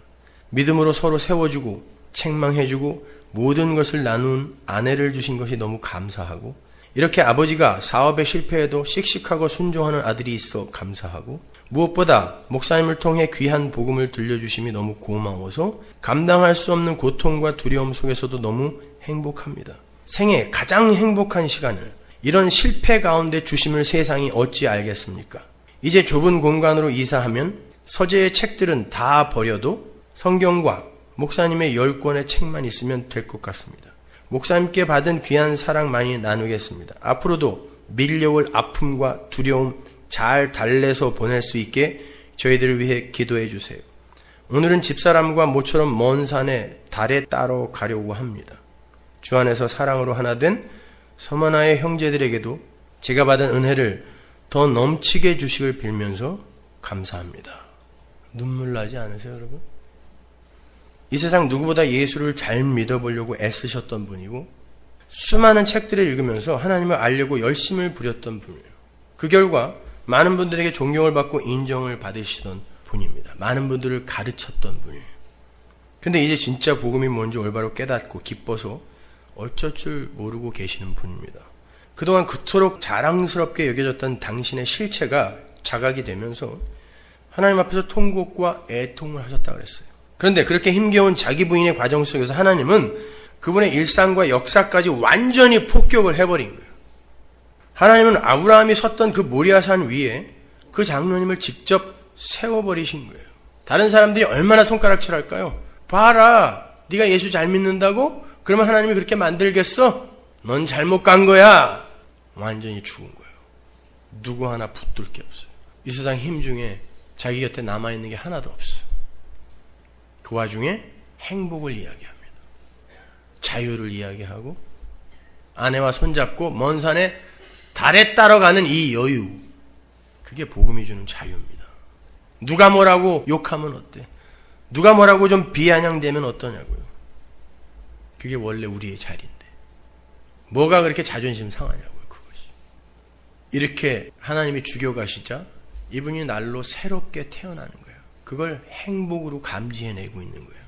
믿음으로 서로 세워주고 책망해주고 모든 것을 나눈 아내를 주신 것이 너무 감사하고, 이렇게 아버지가 사업에 실패해도 씩씩하고 순종하는 아들이 있어 감사하고, 무엇보다 목사님을 통해 귀한 복음을 들려주심이 너무 고마워서 감당할 수 없는 고통과 두려움 속에서도 너무 행복합니다. 생애 가장 행복한 시간을 이런 실패 가운데 주심을 세상이 어찌 알겠습니까? 이제 좁은 공간으로 이사하면 서재의 책들은 다 버려도 성경과 목사님의 10권의 책만 있으면 될 것 같습니다. 목사님께 받은 귀한 사랑 많이 나누겠습니다. 앞으로도 밀려올 아픔과 두려움 잘 달래서 보낼 수 있게 저희들을 위해 기도해 주세요. 오늘은 집사람과 모처럼 먼 산에 달에 따러 가려고 합니다. 주 안에서 사랑으로 하나 된 서머나의 형제들에게도 제가 받은 은혜를 더 넘치게 주시길 빌면서 감사합니다. 눈물 나지 않으세요, 여러분? 이 세상 누구보다 예수를 잘 믿어보려고 애쓰셨던 분이고 수많은 책들을 읽으면서 하나님을 알려고 열심을 부렸던 분이에요. 그 결과 많은 분들에게 존경을 받고 인정을 받으시던 분입니다. 많은 분들을 가르쳤던 분이에요. 근데 이제 진짜 복음이 뭔지 올바로 깨닫고 기뻐서 어쩔 줄 모르고 계시는 분입니다. 그동안 그토록 자랑스럽게 여겨졌던 당신의 실체가 자각이 되면서 하나님 앞에서 통곡과 애통을 하셨다고 그랬어요. 그런데 그렇게 힘겨운 자기 부인의 과정 속에서 하나님은 그분의 일상과 역사까지 완전히 폭격을 해버린 거예요. 하나님은 아브라함이 섰던 그 모리아산 위에 그 장로님을 직접 세워버리신 거예요. 다른 사람들이 얼마나 손가락질할까요? 봐라, 네가 예수 잘 믿는다고? 그러면 하나님이 그렇게 만들겠어? 넌 잘못 간 거야. 완전히 죽은 거예요. 누구 하나 붙들 게 없어요. 이 세상 힘 중에 자기 곁에 남아있는 게 하나도 없어요. 그 와중에 행복을 이야기합니다. 자유를 이야기하고 아내와 손잡고 먼 산에 달에 따라가는 이 여유, 그게 복음이 주는 자유입니다. 누가 뭐라고 욕하면 어때? 누가 뭐라고 좀 비아냥대면 어떠냐고요. 그게 원래 우리의 자리인데 뭐가 그렇게 자존심 상하냐고요. 그것이 이렇게 하나님이 죽여가시자 이분이 날로 새롭게 태어나는 거예요. 그걸 행복으로 감지해내고 있는 거예요.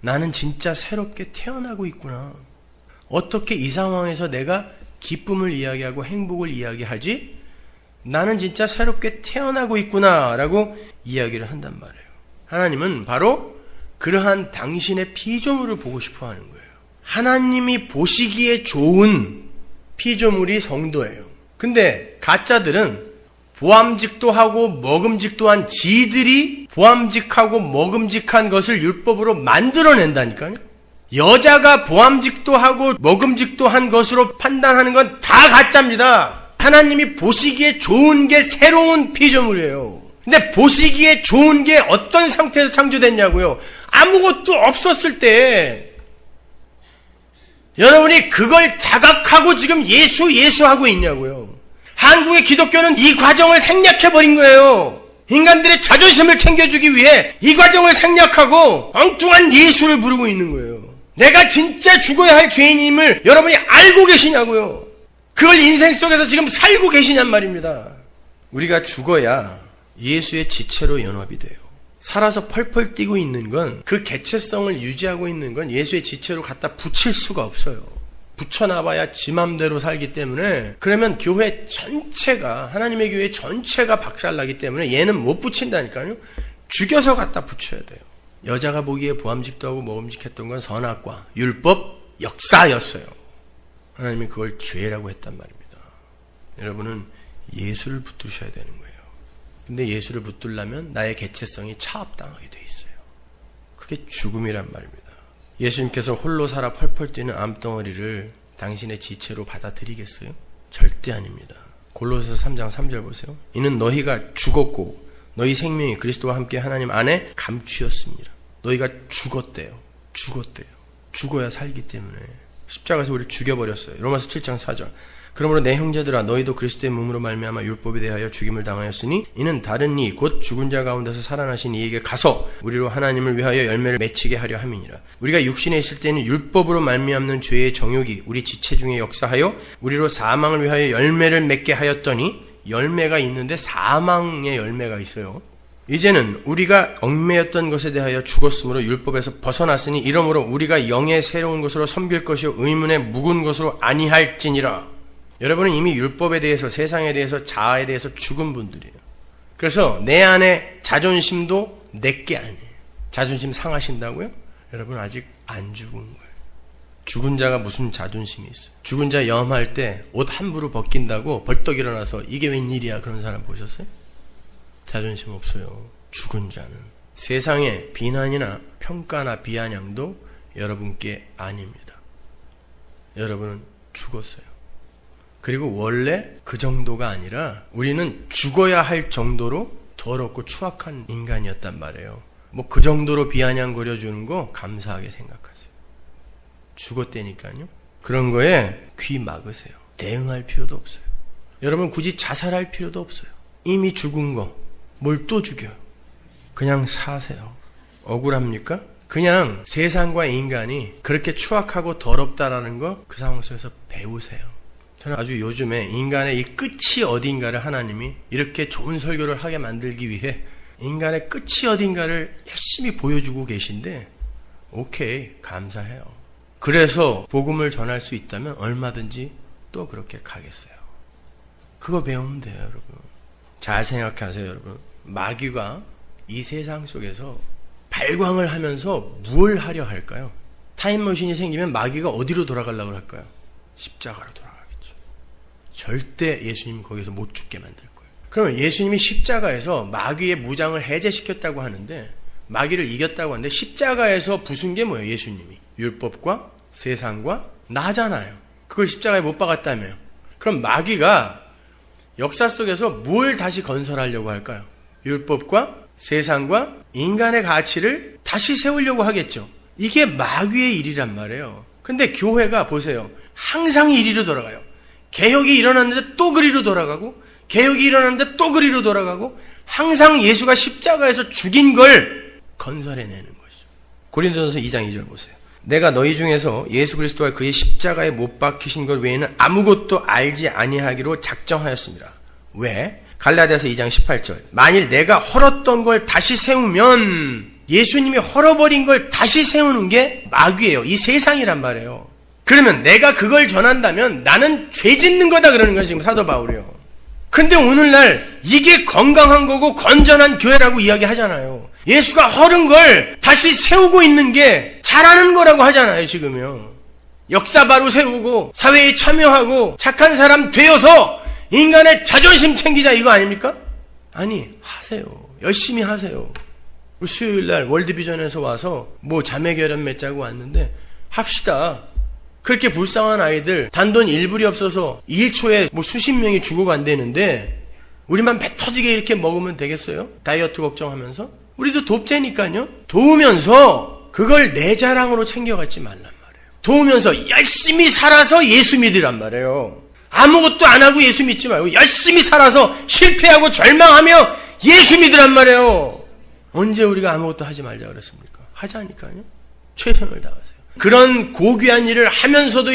나는 진짜 새롭게 태어나고 있구나. 어떻게 이 상황에서 내가 기쁨을 이야기하고 행복을 이야기하지? 나는 진짜 새롭게 태어나고 있구나 라고 이야기를 한단 말이에요. 하나님은 바로 그러한 당신의 피조물을 보고 싶어 하는 거예요. 하나님이 보시기에 좋은 피조물이 성도예요. 근데 가짜들은 보암직도 하고 먹음직도 한 지들이 보암직하고 먹음직한 것을 율법으로 만들어낸다니까요. 여자가 보암직도 하고 먹음직도 한 것으로 판단하는 건 다 가짜입니다. 하나님이 보시기에 좋은 게 새로운 피조물이에요. 근데 보시기에 좋은 게 어떤 상태에서 창조됐냐고요. 아무것도 없었을 때 여러분이 그걸 자각하고 지금 예수하고 있냐고요. 한국의 기독교는 이 과정을 생략해버린 거예요. 인간들의 자존심을 챙겨주기 위해 이 과정을 생략하고 엉뚱한 예수를 부르고 있는 거예요. 내가 진짜 죽어야 할 죄인임을 여러분이 알고 계시냐고요. 그걸 인생 속에서 지금 살고 계시냔 말입니다. 우리가 죽어야 예수의 지체로 연합이 돼요. 살아서 펄펄 뛰고 있는 건, 그 개체성을 유지하고 있는 건 예수의 지체로 갖다 붙일 수가 없어요. 붙여놔봐야 지 맘대로 살기 때문에, 그러면 교회 전체가, 하나님의 교회 전체가 박살나기 때문에 얘는 못 붙인다니까요. 죽여서 갖다 붙여야 돼요. 여자가 보기에 보암직도 하고 먹음직했던 건 선악과 율법 역사였어요. 하나님이 그걸 죄라고 했단 말입니다. 여러분은 예수를 붙드셔야 되는 거예요. 근데 예수를 붙들려면 나의 개체성이 차압당하게 돼 있어요. 그게 죽음이란 말입니다. 예수님께서 홀로 살아 펄펄 뛰는 암덩어리를 당신의 지체로 받아들이겠어요? 절대 아닙니다. 골로새서 3장 3절 보세요. 이는 너희가 죽었고 너희 생명이 그리스도와 함께 하나님 안에 감추었습니다. 너희가 죽었대요. 죽어야 살기 때문에. 십자가에서 우리를 죽여버렸어요. 로마서 7장 4절. 그러므로 내 형제들아 너희도 그리스도의 몸으로 말미암아 율법에 대하여 죽임을 당하였으니 이는 다른 이 곧 죽은 자 가운데서 살아나신 이에게 가서 우리로 하나님을 위하여 열매를 맺히게 하려 함이니라. 우리가 육신에 있을 때는 율법으로 말미암는 죄의 정욕이 우리 지체 중에 역사하여 우리로 사망을 위하여 열매를 맺게 하였더니, 열매가 있는데 사망의 열매가 있어요. 이제는 우리가 얽매였던 것에 대하여 죽었으므로 율법에서 벗어났으니 이러므로 우리가 영의 새로운 것으로 섬길 것이요 의문의 묵은 것으로 아니할지니라. 여러분은 이미 율법에 대해서, 세상에 대해서, 자아에 대해서 죽은 분들이에요. 그래서 내 안에 자존심도 내게 아니에요. 자존심 상하신다고요? 여러분 아직 안 죽은 거예요. 죽은 자가 무슨 자존심이 있어요? 죽은 자 염할 때 옷 함부로 벗긴다고 벌떡 일어나서 이게 웬일이야 그런 사람 보셨어요? 자존심 없어요. 죽은 자는. 세상의 비난이나 평가나 비아냥도 여러분께 아닙니다. 여러분은 죽었어요. 그리고 원래 그 정도가 아니라 우리는 죽어야 할 정도로 더럽고 추악한 인간이었단 말이에요. 뭐 그 정도로 비아냥거려 주는 거 감사하게 생각하세요. 죽었다니까요. 그런 거에 귀 막으세요. 대응할 필요도 없어요. 여러분 굳이 자살할 필요도 없어요. 이미 죽은 거 뭘 또 죽여요. 그냥 사세요. 억울합니까? 그냥 세상과 인간이 그렇게 추악하고 더럽다라는 거 그 상황 속에서 배우세요. 저는 아주 요즘에 인간의 이 끝이 어딘가를 하나님이 이렇게 좋은 설교를 하게 만들기 위해 인간의 끝이 어딘가를 열심히 보여주고 계신데, 오케이, 감사해요. 그래서 복음을 전할 수 있다면 얼마든지 또 그렇게 가겠어요. 그거 배우면 돼요, 여러분. 잘 생각하세요, 여러분. 마귀가 이 세상 속에서 발광을 하면서 뭘 하려 할까요? 타임머신이 생기면 마귀가 어디로 돌아가려고 할까요? 십자가로 돌아가겠죠. 절대 예수님 거기서 못 죽게 만들 거예요. 그러면 예수님이 십자가에서 마귀의 무장을 해제시켰다고 하는데, 마귀를 이겼다고 하는데, 십자가에서 부순 게 뭐예요? 예수님이 율법과 세상과 나잖아요. 그걸 십자가에 못 박았다며요. 그럼 마귀가 역사 속에서 뭘 다시 건설하려고 할까요? 율법과 세상과 인간의 가치를 다시 세우려고 하겠죠. 이게 마귀의 일이란 말이에요. 근데 교회가 보세요. 항상 이리로 돌아가요. 개혁이 일어났는데 또 그리로 돌아가고, 개혁이 일어났는데 또 그리로 돌아가고, 항상 예수가 십자가에서 죽인 걸 건설해내는 것이죠. 고린도전서 2장 2절 보세요. 내가 너희 중에서 예수 그리스도와 그의 십자가에 못 박히신 것 외에는 아무것도 알지 아니하기로 작정하였습니다. 왜? 갈라디아서 2장 18절. 만일 내가 헐었던 걸 다시 세우면, 예수님이 헐어버린 걸 다시 세우는 게 마귀예요. 이 세상이란 말이에요. 그러면 내가 그걸 전한다면 나는 죄 짓는 거다 그러는 거예요, 지금 사도 바울이요. 근데 오늘날 이게 건강한 거고 건전한 교회라고 이야기하잖아요. 예수가 헐은 걸 다시 세우고 있는 게 잘하는 거라고 하잖아요, 지금요. 역사 바로 세우고 사회에 참여하고 착한 사람 되어서 인간의 자존심 챙기자, 이거 아닙니까? 아니, 하세요. 열심히 하세요. 수요일날 월드비전에서 와서 뭐 자매결연 맺자고 왔는데 합시다. 그렇게 불쌍한 아이들 단돈 1불이 없어서 1초에 뭐 수십 명이 죽어간다는데 우리만 배 터지게 이렇게 먹으면 되겠어요? 다이어트 걱정하면서? 우리도 돕자니까요. 도우면서 그걸 내 자랑으로 챙겨가지 말란 말이에요. 도우면서 열심히 살아서 예수 믿으란 말이에요. 아무것도 안 하고 예수 믿지 말고 열심히 살아서 실패하고 절망하며 예수 믿으란 말이에요. 언제 우리가 아무것도 하지 말자 그랬습니까? 하자니까요. 최선을 다하세요. 그런 고귀한 일을 하면서도